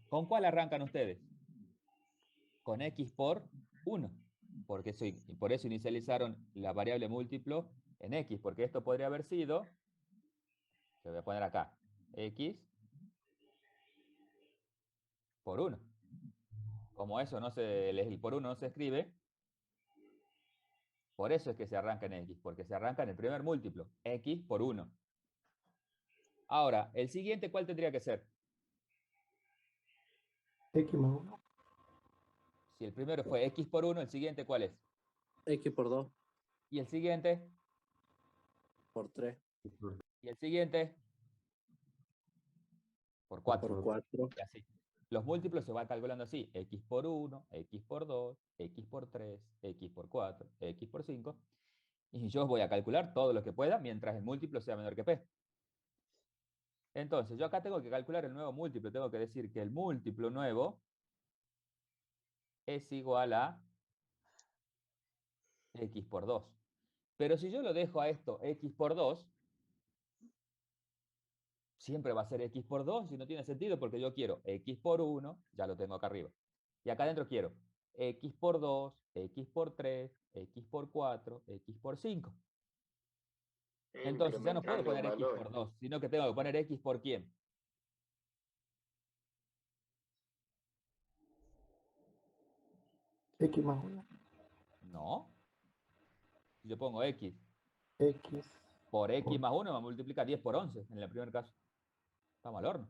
¿Con cuál arrancan ustedes? Con X por 1. Porque por eso inicializaron la variable múltiplo en X. Porque esto podría haber sido, que voy a poner acá, X por 1. Como eso el por 1 no se escribe, por eso es que se arranca en X, porque se arranca en el primer múltiplo, X por 1. Ahora, el siguiente, ¿cuál tendría que ser? X más 1. Si el primero fue X por 1, ¿el siguiente cuál es? X por 2. ¿Y el siguiente? Por 3. ¿Y el siguiente? Por 4. Por 4. Y así. Los múltiplos se van calculando así, x por 1, x por 2, x por 3, x por 4, x por 5, y yo voy a calcular todo lo que pueda mientras el múltiplo sea menor que p. Entonces, yo acá tengo que calcular el nuevo múltiplo, tengo que decir que el múltiplo nuevo es igual a x por 2. Pero si yo lo dejo a esto x por 2, siempre va a ser x por 2 y no tiene sentido porque yo quiero x por 1, ya lo tengo acá arriba. Y acá adentro quiero x por 2, x por 3, x por 4, x por 5. Entonces ya no puedo poner x por 2, sino que tengo que poner x por ¿quién? X más 1. No. Si yo pongo x X. por x más 1 me multiplica 10 por 11 en el primer caso. Estamos al horno.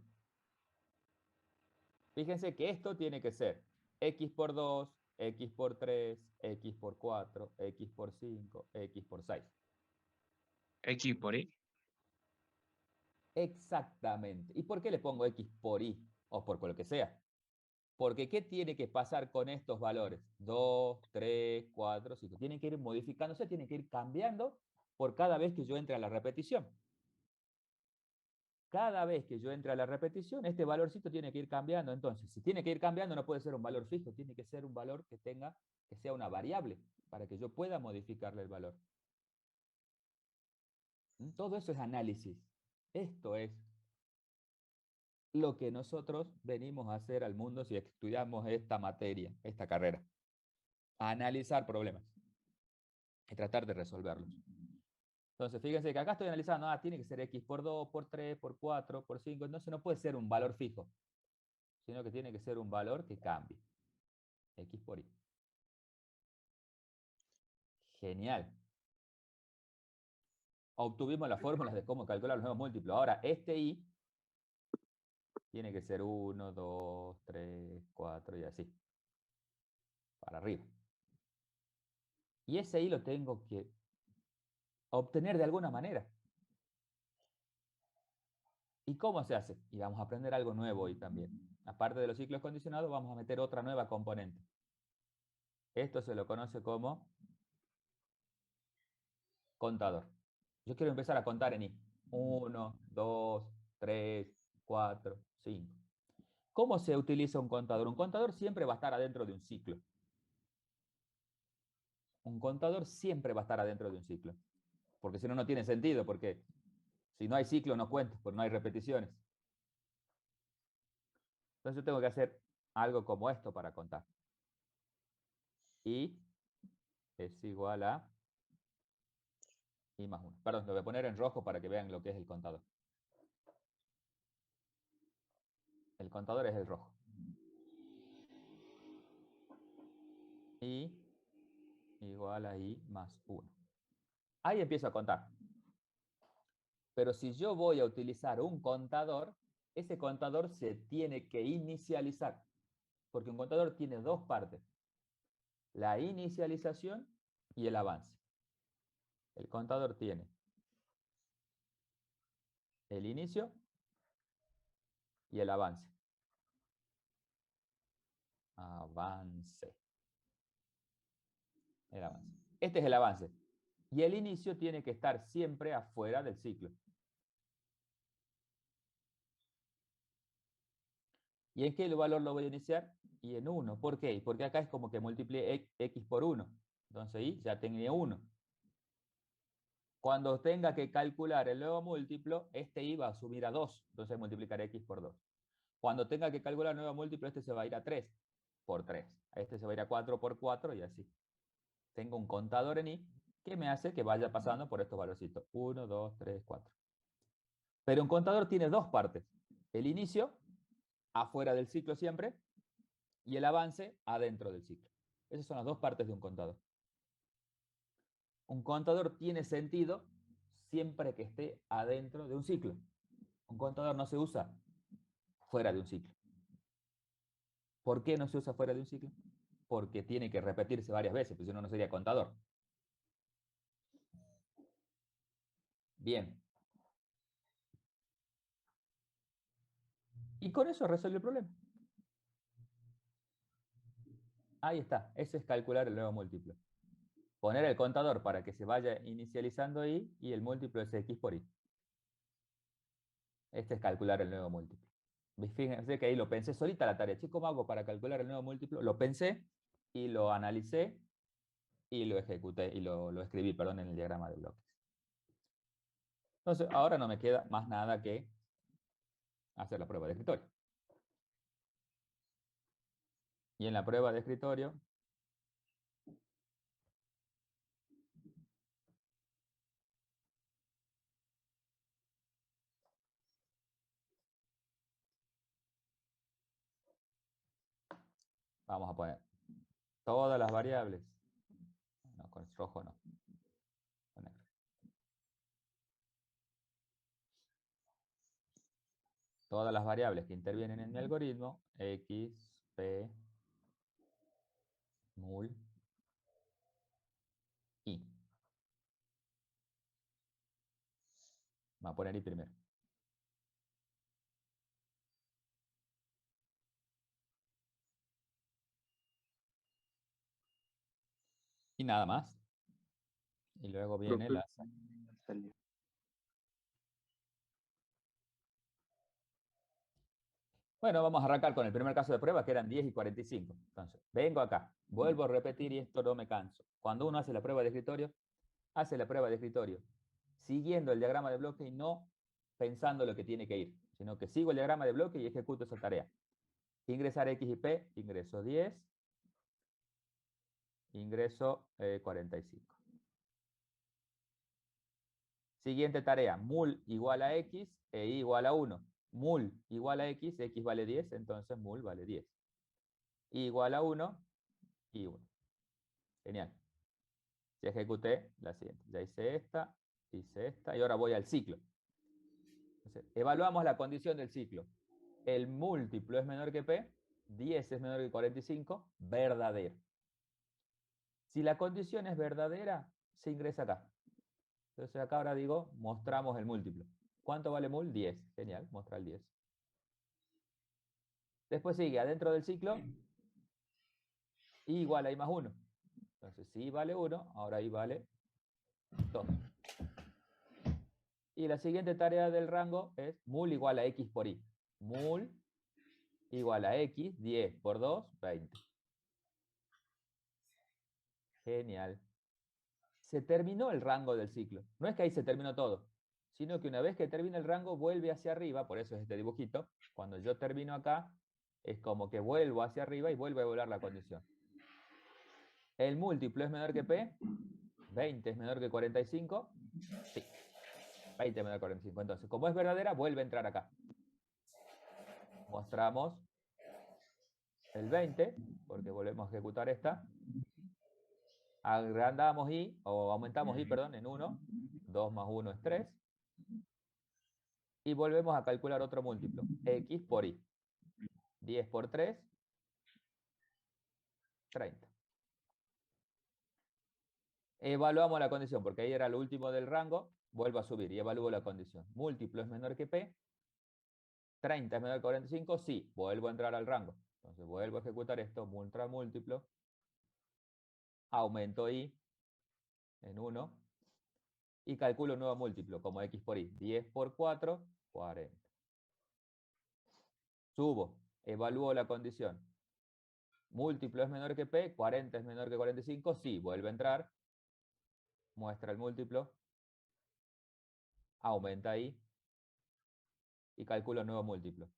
Fíjense que esto tiene que ser x por 2, x por 3, x por 4, x por 5, x por 6. X por Y. Exactamente. ¿Y por qué le pongo x por y? O por lo que sea. Porque ¿qué tiene que pasar con estos valores? 2, 3, 4, 5. Tienen que ir modificándose, tienen que ir cambiando por cada vez que yo entre a la repetición. Cada vez que yo entre a la repetición, este valorcito tiene que ir cambiando. Entonces, si tiene que ir cambiando, no puede ser un valor fijo, tiene que ser un valor que sea una variable, para que yo pueda modificarle el valor. Todo eso es análisis. Esto es lo que nosotros venimos a hacer al mundo si estudiamos esta materia, esta carrera. A analizar problemas y tratar de resolverlos. Entonces, fíjense que acá estoy analizando, tiene que ser x por 2, por 3, por 4, por 5. Entonces no puede ser un valor fijo, sino que tiene que ser un valor que cambie. X por y. Genial. Obtuvimos las fórmulas de cómo calcular los nuevos múltiplos. Ahora, este y tiene que ser 1, 2, 3, 4 y así. Para arriba. Y ese y lo tengo que obtener de alguna manera. ¿Y cómo se hace? Y vamos a aprender algo nuevo hoy también. Aparte de los ciclos condicionados, vamos a meter otra nueva componente. Esto se lo conoce como contador. Yo quiero empezar a contar en i. 1, 2, 3, 4, 5. ¿Cómo se utiliza un contador? Un contador siempre va a estar adentro de un ciclo. Un contador siempre va a estar adentro de un ciclo. Porque si no, no tiene sentido, porque si no hay ciclo no cuento, porque no hay repeticiones. Entonces yo tengo que hacer algo como esto para contar. Y es igual a i más 1. Perdón, lo voy a poner en rojo para que vean lo que es el contador. El contador es el rojo. I igual a i más 1. Ahí empiezo a contar. Pero si yo voy a utilizar un contador, ese contador se tiene que inicializar. Porque un contador tiene dos partes. La inicialización y el avance. El contador tiene el inicio y el avance. Avance. El avance. Este es el avance. Y el inicio tiene que estar siempre afuera del ciclo. ¿Y en qué valor lo voy a iniciar? Y en 1. ¿Por qué? Porque acá es como que multiplique x por 1. Entonces ahí ya tenía 1. Cuando tenga que calcular el nuevo múltiplo, este i va a subir a 2. Entonces multiplicaré x por 2. Cuando tenga que calcular el nuevo múltiplo, este se va a ir a 3 por 3. Este se va a ir a 4 por 4 y así. Tengo un contador en i que me hace que vaya pasando por estos valorcitos. 1, 2, 3, 4. Pero un contador tiene dos partes. El inicio, afuera del ciclo siempre, y el avance, adentro del ciclo. Esas son las dos partes de un contador. Un contador tiene sentido siempre que esté adentro de un ciclo. Un contador no se usa fuera de un ciclo. ¿Por qué no se usa fuera de un ciclo? Porque tiene que repetirse varias veces, pues si no, no sería contador. Bien. Y con eso resuelve el problema. Ahí está, eso es calcular el nuevo múltiplo. Poner el contador para que se vaya inicializando y el múltiplo es x por y. Este es calcular el nuevo múltiplo. Fíjense que ahí lo pensé solita la tarea. Chicos, ¿cómo hago para calcular el nuevo múltiplo? Lo pensé y lo analicé y lo ejecuté y lo escribí, perdón, en el diagrama de bloques. Entonces, ahora no me queda más nada que hacer la prueba de escritorio. Y en la prueba de escritorio, vamos a poner todas las variables. No, con rojo no. Con negro. Todas las variables que intervienen en mi algoritmo, x, p, mul, y. Vamos a poner y primero. Y nada más. Y luego viene la salida. Bueno, vamos a arrancar con el primer caso de prueba, que eran 10 y 45. Entonces, vengo acá, vuelvo a repetir y esto no me canso. Cuando uno hace la prueba de escritorio, hace la prueba de escritorio siguiendo el diagrama de bloque y no pensando lo que tiene que ir, sino que sigo el diagrama de bloque y ejecuto esa tarea. Ingresar X y P, ingreso 10, ingreso 45. Siguiente tarea, mul igual a X e Y igual a 1. Mul igual a X, X vale 10, entonces mul vale 10. Y igual a 1, y 1. Genial. Ya ejecuté la siguiente. Ya hice esta y ahora voy al ciclo. Entonces, evaluamos la condición del ciclo. El múltiplo es menor que P, 10 es menor que 45, verdadero. Si la condición es verdadera, se ingresa acá. Entonces acá ahora digo, mostramos el múltiplo. ¿Cuánto vale mul? 10. Genial, mostrar el 10. Después sigue, adentro del ciclo, y igual a i más 1. Entonces, si i vale 1, ahora i vale 2. Y la siguiente tarea del rango es mul igual a x por y. Mul igual a x, 10 por 2, 20. Genial. Se terminó el rango del ciclo. No es que ahí se terminó todo, sino que una vez que termina el rango vuelve hacia arriba, por eso es este dibujito. Cuando yo termino acá, es como que vuelvo hacia arriba y vuelvo a evaluar la condición. ¿El múltiplo es menor que P? 20 es menor que 45. Sí. 20 es menor que 45. Entonces, como es verdadera, vuelve a entrar acá. Mostramos el 20, porque volvemos a ejecutar esta. Agrandamos i, o aumentamos i, perdón, en 1. 2 más 1 es 3. Y volvemos a calcular otro múltiplo. X por y. 10 por 3. 30. Evaluamos la condición, porque ahí era el último del rango. Vuelvo a subir y evalúo la condición. Múltiplo es menor que P. 30 es menor que 45. Sí, vuelvo a entrar al rango. Entonces vuelvo a ejecutar esto. Ultra múltiplo. Aumento i en 1. Y calculo un nuevo múltiplo, como x por y. 10 por 4, 40. Subo. Evalúo la condición. Múltiplo es menor que P. 40 es menor que 45. Sí, vuelve a entrar. Muestra el múltiplo. Aumenta i. Y calculo un nuevo múltiplo.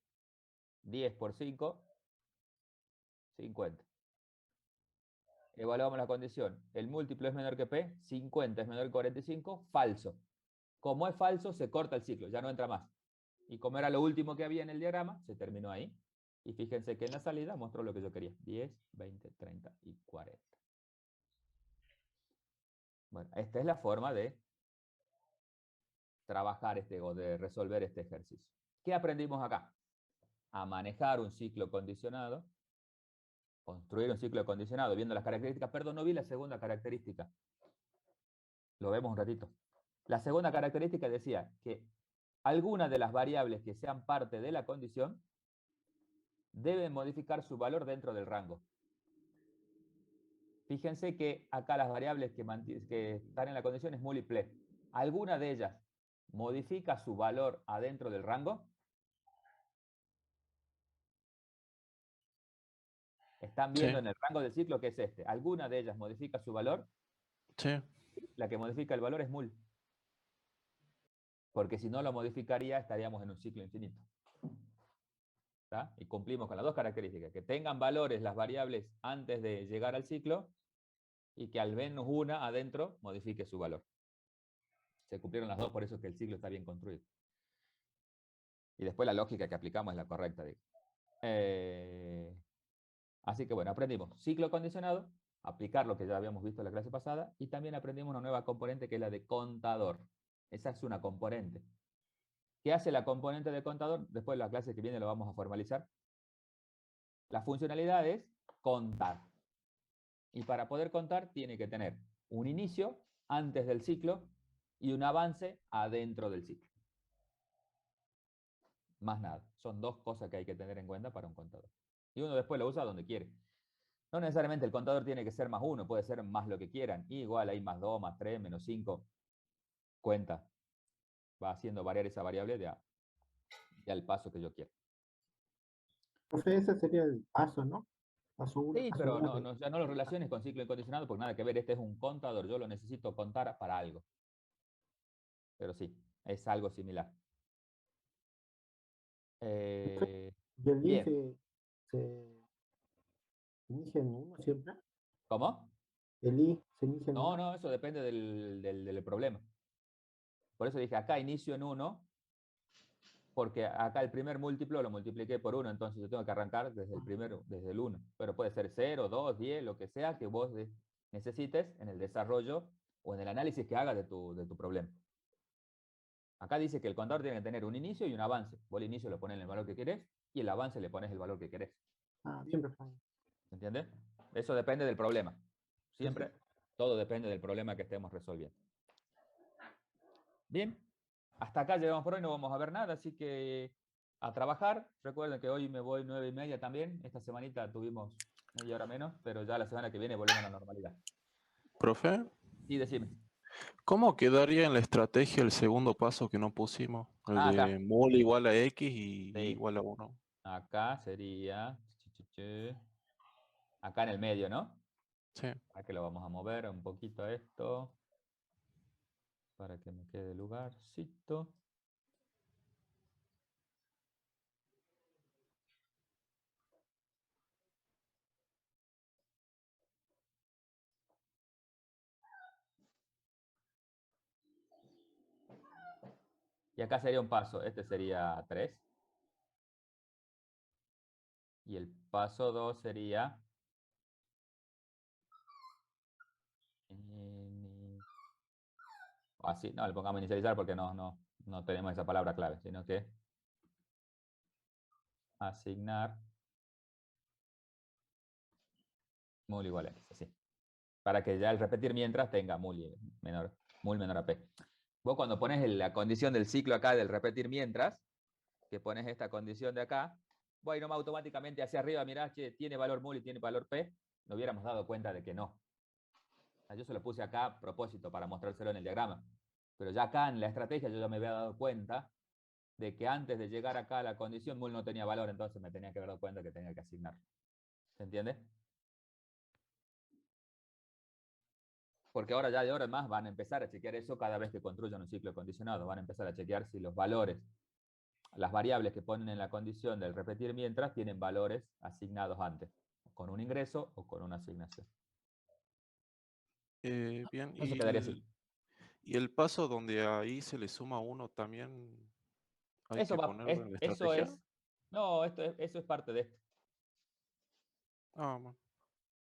10 por 5, 50. Evaluamos la condición. El múltiplo es menor que P, 50 es menor que 45, falso. Como es falso, se corta el ciclo, ya no entra más. Y como era lo último que había en el diagrama, se terminó ahí. Y fíjense que en la salida mostró lo que yo quería. 10, 20, 30 y 40. Bueno, esta es la forma de trabajar o de resolver este ejercicio. ¿Qué aprendimos acá? A manejar un ciclo condicionado, construir un ciclo condicionado, viendo las características. Perdón, no vi la segunda característica. Lo vemos un ratito. La segunda característica decía que algunas de las variables que sean parte de la condición deben modificar su valor dentro del rango. Fíjense que acá las variables que están en la condición es mul y ple. ¿Alguna de ellas modifica su valor adentro del rango? Están viendo en el rango del ciclo que es este. ¿Alguna de ellas modifica su valor? Sí. La que modifica el valor es mul. Porque si no lo modificaría, estaríamos en un ciclo infinito. ¿Está? Y cumplimos con las dos características. Que tengan valores las variables antes de llegar al ciclo y que al menos una adentro modifique su valor. Se cumplieron las dos, por eso es que el ciclo está bien construido. Y después la lógica que aplicamos es la correcta. Digo. Así que bueno, aprendimos ciclo condicionado, aplicar lo que ya habíamos visto en la clase pasada, y también aprendimos una nueva componente que es la de contador. Esa es una componente. ¿Qué hace la componente de contador? Después en la clase que viene lo vamos a formalizar. La funcionalidad es contar. Y para poder contar tiene que tener un inicio antes del ciclo y un avance adentro del ciclo. Más nada. Son dos cosas que hay que tener en cuenta para un contador. Y uno después lo usa donde quiere. No necesariamente el contador tiene que ser más 1, puede ser más lo que quieran. Y igual hay más 2, más 3, menos 5. Cuenta. Va haciendo variar esa variable de al paso que yo quiera. Profe, ese sería el paso, ¿no? Paso 1, Sí, paso pero 2. ya no lo relaciones con ciclo incondicionado porque nada que ver. Este es un contador. Yo lo necesito contar para algo. Pero sí, es algo similar. ¿Y el i Bien. se inicia en 1 siempre? ¿Cómo? ¿El i se inicia en 1? No, eso depende del problema. Por eso dije, acá inicio en 1, porque acá el primer múltiplo lo multipliqué por 1, entonces yo tengo que arrancar desde el primero, desde el 1. Pero puede ser 0, 2, 10, lo que sea que vos necesites en el desarrollo o en el análisis que hagas de tu problema. Acá dice que el contador tiene que tener un inicio y un avance. Vos el inicio lo pones en el valor que querés y el avance le pones el valor que querés. Ah, bien, profe. ¿Entiendes? Eso depende del problema. Siempre todo depende del problema que estemos resolviendo. Bien, hasta acá llegamos por hoy, no vamos a ver nada, así que a trabajar. Recuerden que hoy me voy 9:30 también. Esta semanita tuvimos media hora menos, pero ya la semana que viene volvemos a la normalidad. Profe, Sí, decime. ¿cómo quedaría en la estrategia el segundo paso que no pusimos? El acá. de mol igual a x y Sí. igual a 1. Acá sería... Acá en el medio, ¿no? Sí. Aquí lo vamos a mover un poquito a esto. Para que me quede lugarcito. Y acá sería un paso. Este sería 3. Y el paso 2 sería... Así, no, le pongamos inicializar porque no tenemos esa palabra clave, sino que asignar mul igual a x, así. Para que ya el repetir mientras tenga mul menor a p. Vos cuando pones la condición del ciclo acá del repetir mientras, que pones esta condición de acá, voy nomás automáticamente hacia arriba, mirá, che, tiene valor mul y tiene valor p, nos hubiéramos dado cuenta de que no. Yo se lo puse acá a propósito para mostrárselo en el diagrama. Pero ya acá en la estrategia yo ya me había dado cuenta de que antes de llegar acá a la condición mul no tenía valor, entonces me tenía que haber dado cuenta que tenía que asignar. ¿Se entiende? Porque ahora ya de ahora en más van a empezar a chequear eso cada vez que construyan un ciclo condicionado. Van a empezar a chequear si los valores, las variables que ponen en la condición del repetir mientras tienen valores asignados antes, con un ingreso o con una asignación. Bien, Eso quedaría así. Y el paso donde ahí se le suma 1 también hay Eso que ponerlo en la estrategia. Eso es parte de esto. Ah, bueno.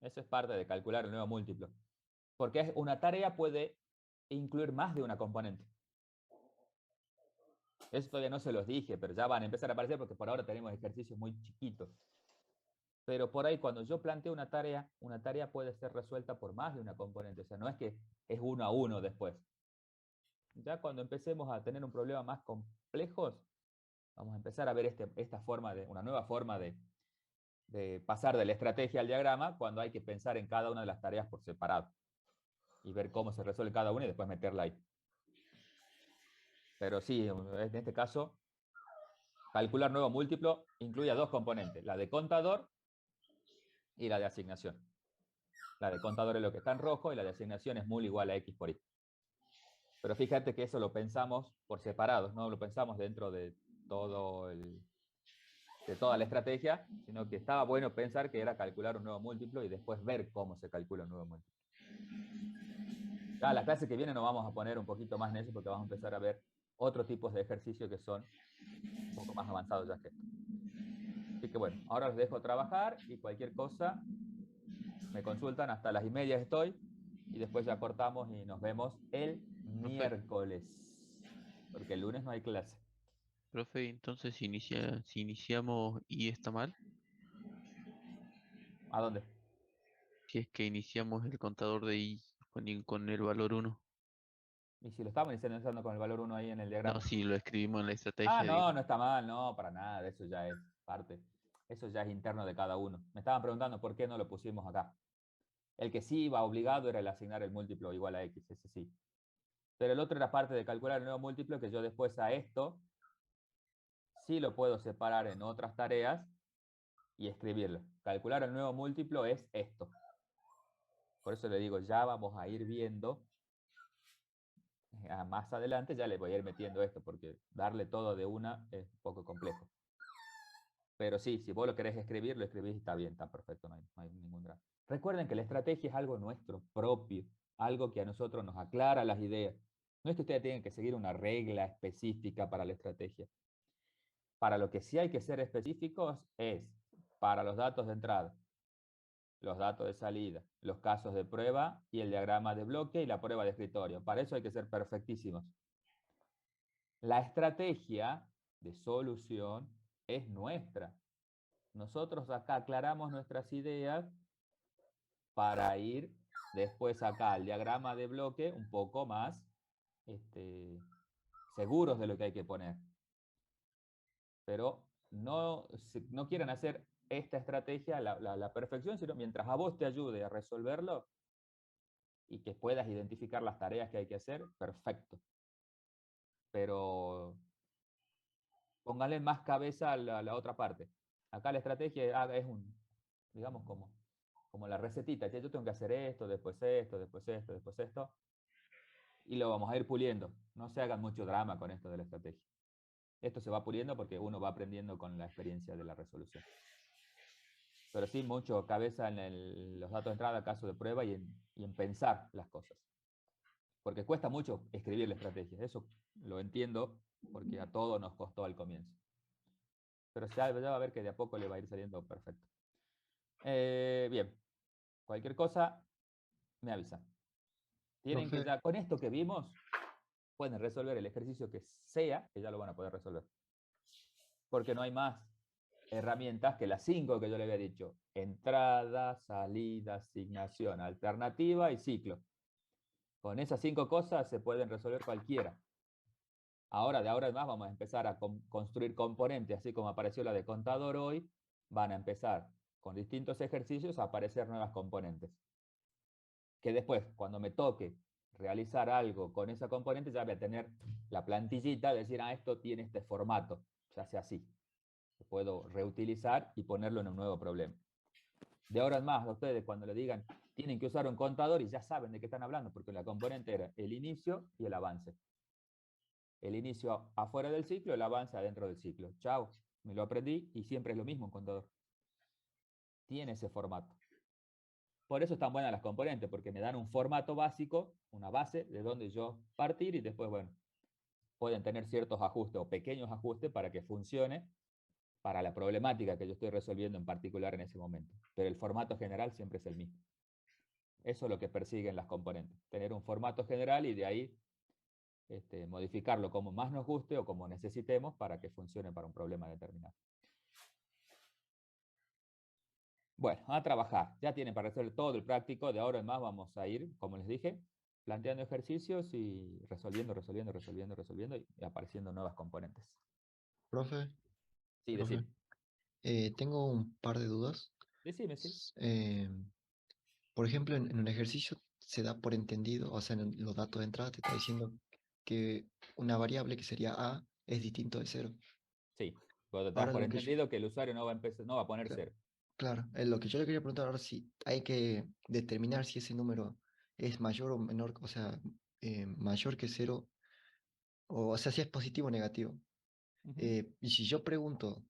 Eso es parte de calcular el nuevo múltiplo. Porque una tarea puede incluir más de una componente. Eso todavía no se los dije, pero ya van a empezar a aparecer porque por ahora tenemos ejercicios muy chiquitos. Pero por ahí cuando yo planteo una tarea puede ser resuelta por más de una componente. O sea, no es que es 1 a 1 después. Ya cuando empecemos a tener un problema más complejos, vamos a empezar a ver una nueva forma de de pasar de la estrategia al diagrama cuando hay que pensar en cada una de las tareas por separado y ver cómo se resuelve cada una y después meterla ahí. Pero sí, en este caso, calcular nuevo múltiplo incluye dos componentes, la de contador y la de asignación. La de contador es lo que está en rojo y la de asignación es mul igual a x por y. Pero fíjate que eso lo pensamos por separado, no lo pensamos dentro de de toda la estrategia, sino que estaba bueno pensar que era calcular un nuevo múltiplo y después ver cómo se calcula un nuevo múltiplo. Ya la clase que viene nos vamos a poner un poquito más en eso porque vamos a empezar a ver otros tipos de ejercicios que son un poco más avanzados ya que esto. Así que bueno, ahora los dejo trabajar y cualquier cosa me consultan, hasta las 1:30 estoy y después ya cortamos y nos vemos el miércoles, porque el lunes no hay clase. Profe, entonces si iniciamos y está mal, ¿A dónde? si es que iniciamos el contador de i con el valor 1. Y si lo estamos iniciando con el valor 1 ahí en el diagrama. No, si lo escribimos en la estrategia. Ah, no, digo. no está mal, no, para nada, eso ya es parte. Eso ya es interno de cada uno. Me estaban preguntando por qué no lo pusimos acá. El que sí iba obligado era el asignar el múltiplo igual a x, ese sí. Pero el otro era parte de calcular el nuevo múltiplo, que yo después a esto sí lo puedo separar en otras tareas y escribirlo. Calcular el nuevo múltiplo es esto. Por eso le digo, ya vamos a ir viendo. Más adelante ya le voy a ir metiendo esto, porque darle todo de una es un poco complejo. Pero sí, si vos lo querés escribir, lo escribís y está bien, está perfecto, no hay ningún drama. Recuerden que la estrategia es algo nuestro, propio, algo que a nosotros nos aclara las ideas. No es que ustedes tengan que seguir una regla específica para la estrategia. Para lo que sí hay que ser específicos es para los datos de entrada, los datos de salida, los casos de prueba y el diagrama de bloque y la prueba de escritorio. Para eso hay que ser perfectísimos. La estrategia de solución es nuestra. Nosotros acá aclaramos nuestras ideas para ir después acá al diagrama de bloque un poco más seguros de lo que hay que poner. Pero no quieran hacer esta estrategia la perfección, sino mientras a vos te ayude a resolverlo y que puedas identificar las tareas que hay que hacer, perfecto. Pero póngale más cabeza a la otra parte. Acá la estrategia es digamos, como la recetita. Yo tengo que hacer esto, después esto, después esto, después esto. Y lo vamos a ir puliendo. No se hagan mucho drama con esto de la estrategia. Esto se va puliendo porque uno va aprendiendo con la experiencia de la resolución. Pero sí, mucho cabeza en los datos de entrada, caso de prueba y en pensar las cosas. Porque cuesta mucho escribir la estrategia. Eso lo entiendo porque a todos nos costó al comienzo. Pero ya va a ver que de a poco le va a ir saliendo perfecto. Bien. Cualquier cosa, me avisan. Tienen que ya, con esto que vimos, pueden resolver el ejercicio que sea, que ya lo van a poder resolver. Porque no hay más herramientas que las 5 que yo le había dicho. Entrada, salida, asignación, alternativa y ciclo. Con esas 5 cosas se pueden resolver cualquiera. Ahora, de ahora en más, vamos a empezar a construir componentes, así como apareció la de contador hoy, van a empezar con distintos ejercicios a aparecer nuevas componentes. Que después, cuando me toque realizar algo con esa componente, ya voy a tener la plantillita, decir, esto tiene este formato, ya sea así. Lo puedo reutilizar y ponerlo en un nuevo problema. De ahora en más, a ustedes cuando le digan, tienen que usar un contador y ya saben de qué están hablando, porque la componente era el inicio y el avance. El inicio afuera del ciclo, el avance adentro del ciclo. Chao, me lo aprendí y siempre es lo mismo un contador. Tiene ese formato. Por eso están buenas las componentes, porque me dan un formato básico, una base de donde yo partir y después, bueno, pueden tener ciertos ajustes o pequeños ajustes para que funcione para la problemática que yo estoy resolviendo en particular en ese momento. Pero el formato general siempre es el mismo. Eso es lo que persiguen las componentes. Tener un formato general y de ahí modificarlo como más nos guste o como necesitemos para que funcione para un problema determinado. Bueno, a trabajar. Ya tienen para resolver todo el práctico. De ahora en más vamos a ir, como les dije, planteando ejercicios y resolviendo y apareciendo nuevas componentes. Profe. Sí, profe. decime. Tengo un par de dudas. Decime, sí. Por ejemplo, en un ejercicio se da por entendido, o sea, en los datos de entrada te está diciendo que una variable que sería A es distinto de cero. Sí, vos te das Ahora por lo que yo, entendido que el usuario no va a empezar, no va a poner cla- 0. claro, lo que yo le quería preguntar ahora si hay que determinar si ese número es mayor o menor, o sea, mayor que cero, o sea, si es positivo o negativo. Y si yo pregunto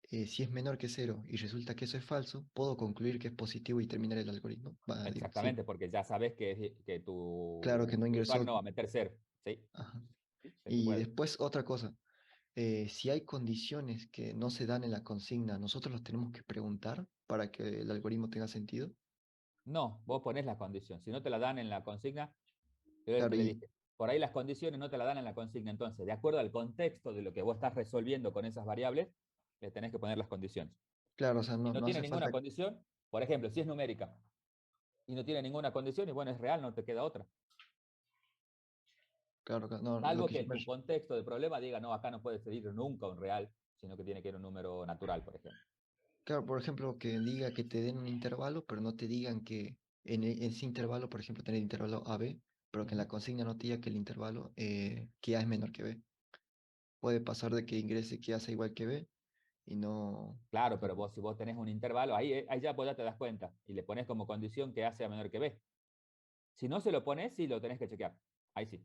si es menor que cero y resulta que eso es falso, puedo concluir que es positivo y terminar el algoritmo. Digo, sí, Exactamente, porque ya sabes que claro que no tu usuario ingresó. no va a meter 0. ¿Sí? Ajá. Sí, se Y puede. después otra cosa, si hay condiciones que no se dan en la consigna, nosotros los tenemos que preguntar para que el algoritmo tenga sentido. No, vos ponés la condición. Si no te la dan en la consigna, yo el Claro, que le y dije, por ahí las condiciones no te la dan en la consigna. Entonces, de acuerdo al contexto de lo que vos estás resolviendo con esas variables, le tenés que poner las condiciones. claro, o sea, Si no, no no tiene hace ninguna falta, condición, por ejemplo, si es numérica y no tiene ninguna condición, y bueno, es real, no te queda otra. claro, no, lo Salvo que que yo en tu contexto de problema diga, no, acá no puede ser nunca un real, sino que tiene que ir un número natural, por ejemplo. claro, por ejemplo, que diga que te den un intervalo, pero no te digan que en ese intervalo, por ejemplo, tener el intervalo AB, pero que en la consigna no te diga que el intervalo que A es menor que B. Puede pasar de que ingrese que A sea igual que B y no. Claro, pero vos, si vos tenés un intervalo, ahí ya, pues ya te das cuenta y le pones como condición que A sea menor que B. Si no se lo pones, sí lo tenés que chequear. Ahí sí.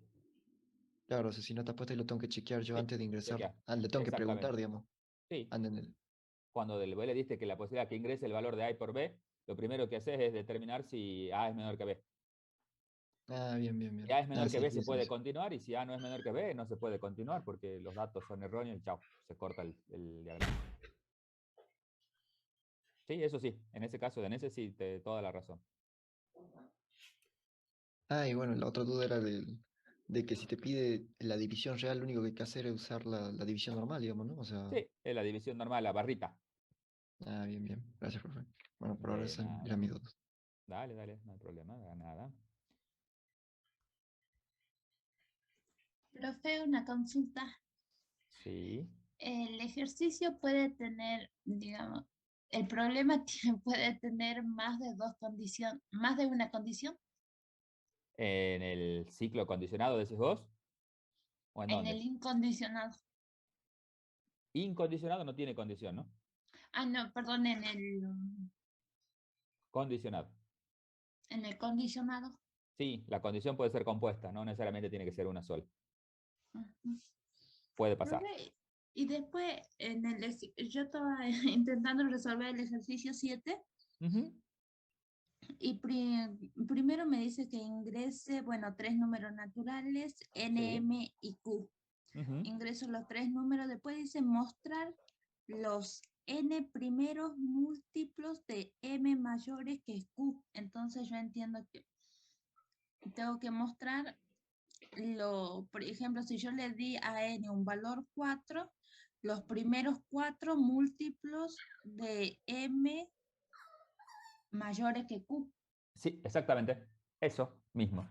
Claro, o sea, si no te apuesta, lo tengo que chequear yo Sí, antes de ingresar. chequear. Le tengo que preguntar, Exactamente. digamos. Sí. Antes de- Cuando vos le diste que la posibilidad que ingrese el valor de A por B, lo primero que haces es determinar si A es menor que B. Ah, bien, bien, Si bien. A es Ah, menor que sí, B, sí, se sí, puede sí. continuar, y si A no es menor que B, no se puede continuar porque los datos son erróneos y chao, se corta el diagrama. Sí, eso sí, en ese caso, en ese sí, toda la razón. Ah, y bueno, la otra duda era de que si te pide la división real, lo único que hay que hacer es usar la división normal, digamos, ¿no? O sea, Sí, es la división normal, la barrita. ah, bien, bien. Gracias, profe. Bueno, por ahora De esas eran nada. mis dudas. Dale, dale, no hay problema, de nada. Profe, una consulta. Sí. El ejercicio puede tener, digamos, el problema puede tener más de dos condiciones, más de una condición. ¿En el ciclo condicionado decís vos? ¿O en En dónde? el incondicionado. Incondicionado no tiene condición, ¿no? Ah, no, perdón, Condicionado. en el condicionado. Sí, la condición puede ser compuesta, no necesariamente tiene que ser una sola. Ujú. Puede pasar. Profe, y después, yo estaba intentando resolver el ejercicio 7 Ujú. y primero me dice que ingrese, bueno, tres números naturales, N, Sí. M y Q. Ujú. Ingreso los tres números, después dice mostrar los N primeros múltiplos de M mayores que Q. Entonces yo entiendo que tengo que mostrar por ejemplo, si yo le di a N un valor 4, los primeros 4 múltiplos de M mayores que Q. Sí, exactamente. Eso mismo.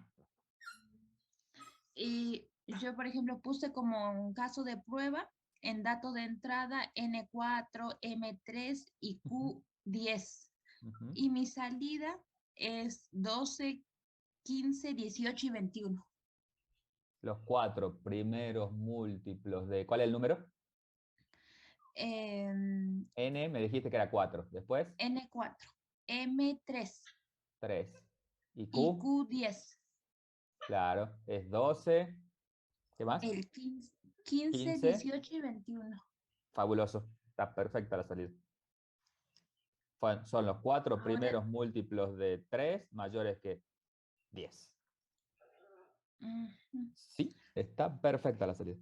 Y yo, por ejemplo, puse como un caso de prueba en datos de entrada N4, M3 y Q10. Ujú. Y mi salida es 12, 15, 18 y 21. Los 4 primeros múltiplos de... ¿Cuál es el número? N, me dijiste que era 4. Después, N4, M3 3. ¿Y y Q? Q10. Claro, es 12. ¿Qué más? El 15, 15. 18 y 21. Fabuloso. Está perfecta la salida. Son los 4 Ahora, primeros múltiplos de 3 mayores que 10. Sí, está perfecta la salida.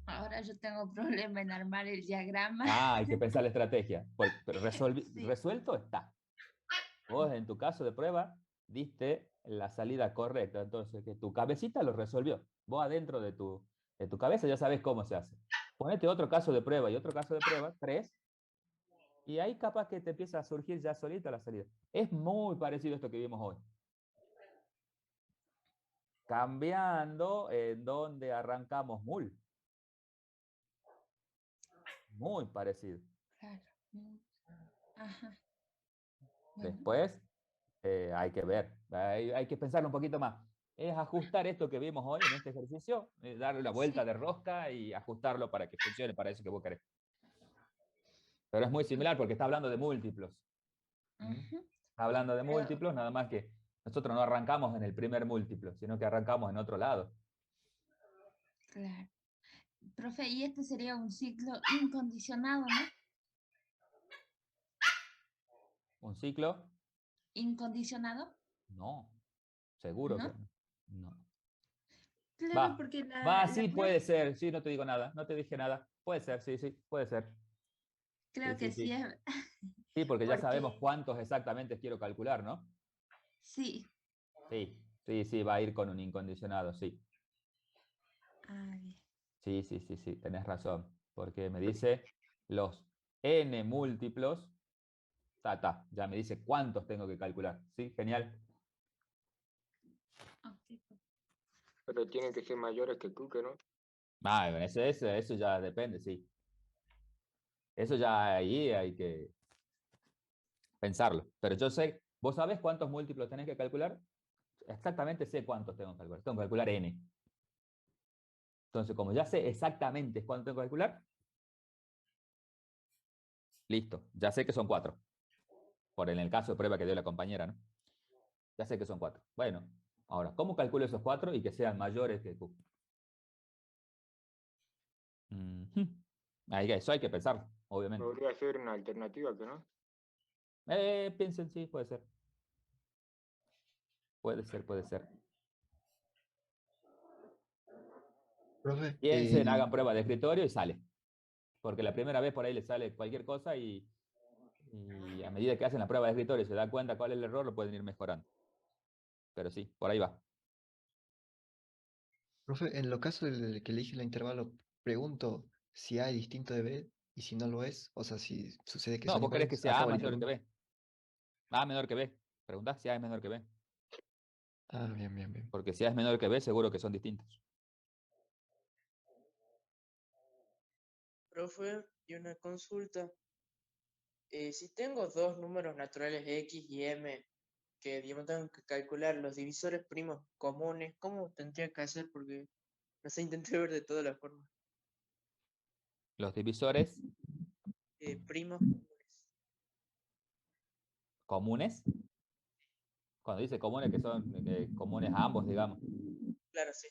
ahora yo tengo problema en armar el diagrama. Ah, hay que pensar la estrategia. Pero Sí. resuelto está. Vos en tu caso de prueba diste la salida correcta. Entonces, que tu cabecita lo resolvió. Vos adentro de tu cabeza ya sabes cómo se hace. Ponete otro caso de prueba y otro caso de prueba, 3, y ahí capaz que te empieza a surgir ya solita la salida. Es muy parecido a esto que vimos hoy. Cambiando en donde arrancamos mul. Muy parecido. Claro. Ajá. Bueno, Después hay que ver, hay que pensarlo un poquito más. Es ajustar esto que vimos hoy en este ejercicio, darle la vuelta sí. de rosca y ajustarlo para que funcione para eso que vos querés. Pero es muy similar porque está hablando de múltiplos. Ujú. Está hablando de Pero, múltiplos, nada más que nosotros no arrancamos en el primer múltiplo, sino que arrancamos en otro lado. claro. Profe, y este sería un ciclo incondicionado, ¿no? ¿Un ciclo? ¿Incondicionado? No, seguro que ¿No? no. Claro, Va, porque va, la sí clase, puede ser, sí, no te digo nada, no te dije nada. Puede ser, sí, sí, puede ser. Sí, creo sí, que sí sí. es, Sí, porque ya sabemos porque cuántos exactamente quiero calcular, ¿no? sí. Sí, sí, sí, va a ir con un incondicionado, sí. Ah, bien. Sí, sí, sí, sí, tenés razón. Porque me dice los n múltiplos, ya me dice cuántos tengo que calcular. Sí, genial. Ok. Pero tienen que ser mayores que Q, ¿no? Ah, bueno, eso ya depende, sí. Eso ya ahí hay que pensarlo. Pero yo sé, ¿vos sabés cuántos múltiplos tenés que calcular? Exactamente sé cuántos tengo que calcular. Tengo que calcular n. Entonces, como ya sé exactamente cuánto tengo que calcular, listo. Ya sé que son 4. Por en el caso de prueba que dio la compañera, ¿no? Ya sé que son 4. Bueno, ahora, ¿cómo calculo esos 4 y que sean mayores que Q? Ujú. Eso hay que pensar, obviamente. Podría ser una alternativa, ¿que no? Piensen, sí, puede ser. Puede ser, puede ser. Profe, Piensen, hagan prueba de escritorio y sale. Porque la primera vez por ahí les sale cualquier cosa y a medida que hacen la prueba de escritorio y se dan cuenta cuál es el error, lo pueden ir mejorando. Pero sí, por ahí va. profe, en lo caso del que elige el intervalo, pregunto si A es distinto de B y si no lo es, o sea, si sucede que No, son vos querés que iguales, sea A acabo la mayor que pregunta. B. A menor que B. Preguntás si A es menor que B. Ah, bien, bien, bien. Porque si A es menor que B, seguro que son distintos. Profe, y una consulta. Si tengo dos números naturales X y M, que digamos tengo que calcular los divisores primos comunes, ¿cómo tendría que hacer? Porque no sé, intenté ver de todas las formas. Los divisores Primos comunes. Cuando dice comunes, que son comunes a ambos, digamos. claro, sí.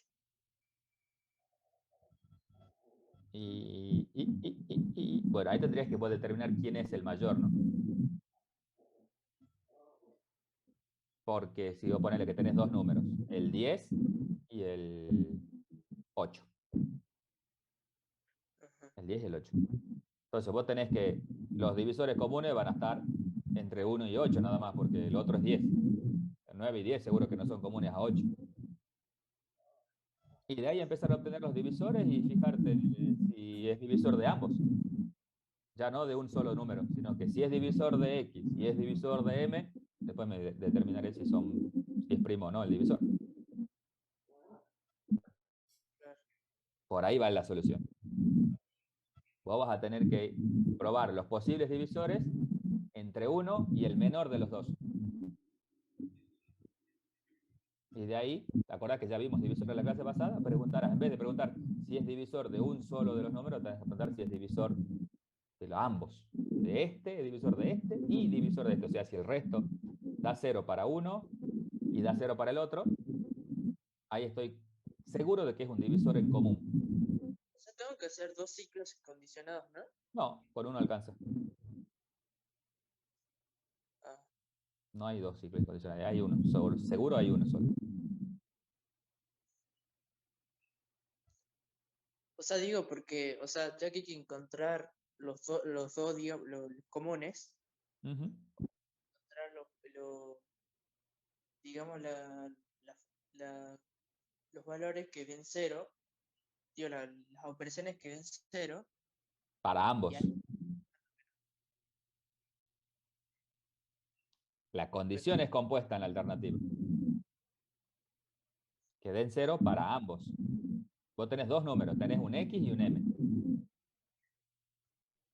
Bueno, ahí tendrías que poder determinar quién es el mayor, ¿no? Porque si vos ponele que tenés dos números, el 10 y el 8. El 10 y el 8. Entonces vos tenés que, los divisores comunes van a estar entre 1 y 8 nada más, porque el otro es 10. El 9 y 10 seguro que no son comunes a 8. Y de ahí empezar a obtener los divisores y fijarte si es divisor de ambos. Ya no de un solo número, sino que si es divisor de X y es divisor de M, después me determinaré si es primo o no el divisor. Por ahí va la solución. Vos vas a tener que probar los posibles divisores entre uno y el menor de los dos. Y de ahí, ¿te acordás que ya vimos divisor en la clase pasada? Preguntarás, en vez de preguntar si es divisor de un solo de los números, tenés que preguntar si es divisor de ambos. De este, divisor de este y divisor de este. O sea, si el resto da 0 para uno y da 0 para el otro, ahí estoy seguro de que es un divisor en común. O sea, tengo que hacer dos ciclos condicionados, ¿no? No, por uno alcanza. Ah. No hay dos ciclos condicionales, hay uno. Seguro hay uno solo. O sea, digo porque, o sea, ya que hay que encontrar los dos, digamos, los comunes, encontrar digamos, los valores que den cero, digo, las operaciones que den cero. Para ambos. La condición es compuesta en la alternativa. Que den 0 para ambos. Vos tenés dos números, tenés un X y un M.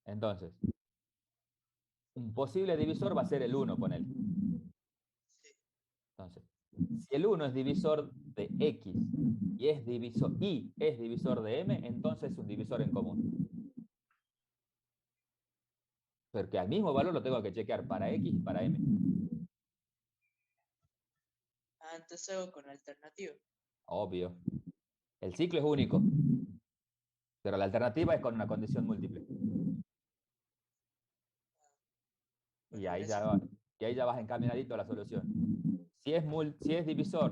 Entonces, un posible divisor va a ser el 1, ponele. Entonces, si el 1 es divisor de X y es divisor de M, entonces es un divisor en común. Porque al mismo valor lo tengo que chequear para X y para M. Entonces hago con alternativa. Obvio. El ciclo es único. Pero la alternativa es con una condición múltiple. Y ahí ya vas encaminadito a la solución. Si es divisor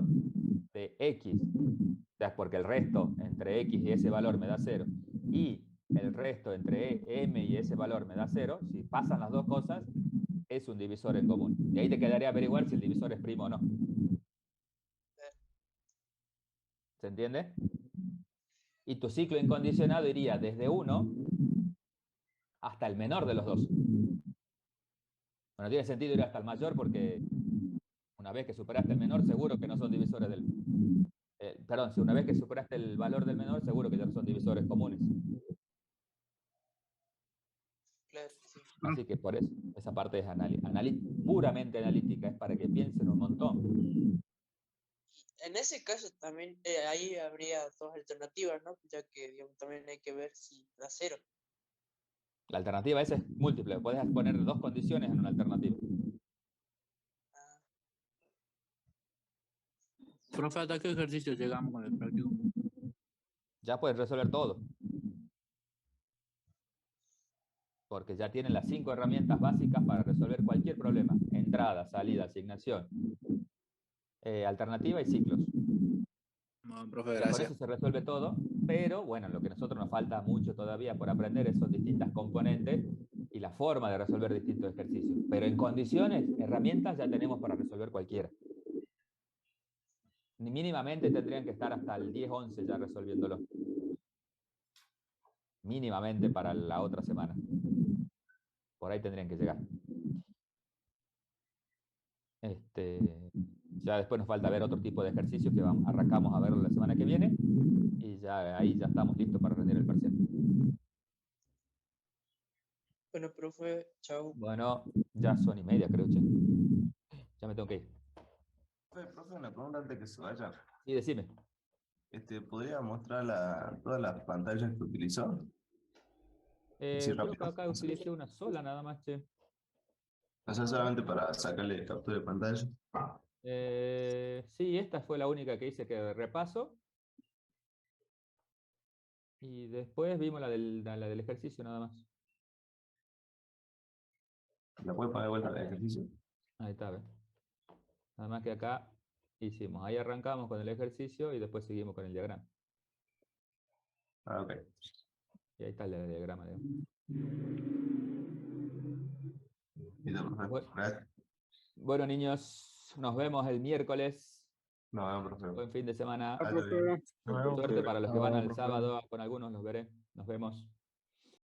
de X, o sea, porque el resto entre X y ese valor me da 0, y el resto entre M y ese valor me da 0, si pasan las dos cosas, es un divisor en común. Y ahí te quedaría averiguar si el divisor es primo o no. ¿Se entiende? Y tu ciclo incondicionado iría desde 1 hasta el menor de los dos. Bueno, tiene sentido ir hasta el mayor porque una vez que superaste el menor, seguro que no son divisores del... perdón, si una vez que superaste el valor del menor, seguro que ya son divisores comunes. Claro, sí. Así que por eso, esa parte es puramente analítica, es para que piensen un montón. En ese caso también ahí habría dos alternativas, ¿no? Ya que digamos, también hay que ver si da 0. La alternativa esa es múltiple, puedes poner dos condiciones en una alternativa. Profe, ¿hasta qué ejercicio llegamos con el práctico? Ya puedes resolver todo. Porque ya tienen las 5 herramientas básicas para resolver cualquier problema. Entrada, salida, asignación, alternativa y ciclos. Bueno, profe, Con gracias. eso se resuelve todo, pero bueno, lo que a nosotros nos falta mucho todavía por aprender son distintas componentes y la forma de resolver distintos ejercicios. Pero en condiciones, herramientas ya tenemos para resolver cualquiera. Ni mínimamente tendrían que estar hasta el 10-11 ya resolviéndolo. Mínimamente para la otra semana. Por ahí tendrían que llegar. Ya después nos falta ver otro tipo de ejercicios que arrancamos a verlo la semana que viene y ya ahí ya estamos listos para rendir el parcial. Bueno, profe, chao. Bueno, ya son 1:30, creo, che. Ya me tengo que ir. Profe, una pregunta antes que se vaya. Sí, decime. ¿Podría mostrar todas las pantallas que utilizó? Sí, Creo que rápido. acá utilicé una sola nada más, che. O sea, solamente para sacarle captura de pantalla. Sí, esta fue la única que hice que repaso. Y después vimos la del ejercicio nada más. ¿La puede poner de vuelta al ejercicio? Ahí está, ¿ves? Nada más que acá hicimos. Ahí arrancamos con el ejercicio y después seguimos con el diagrama. Ah, ok. Y ahí está el diagrama, digamos. Bueno, niños, nos vemos el miércoles. Nos vemos, profe. Buen fin de semana. Nos vemos, Suerte profe. para los que van al sábado. Con algunos los veré. Nos vemos.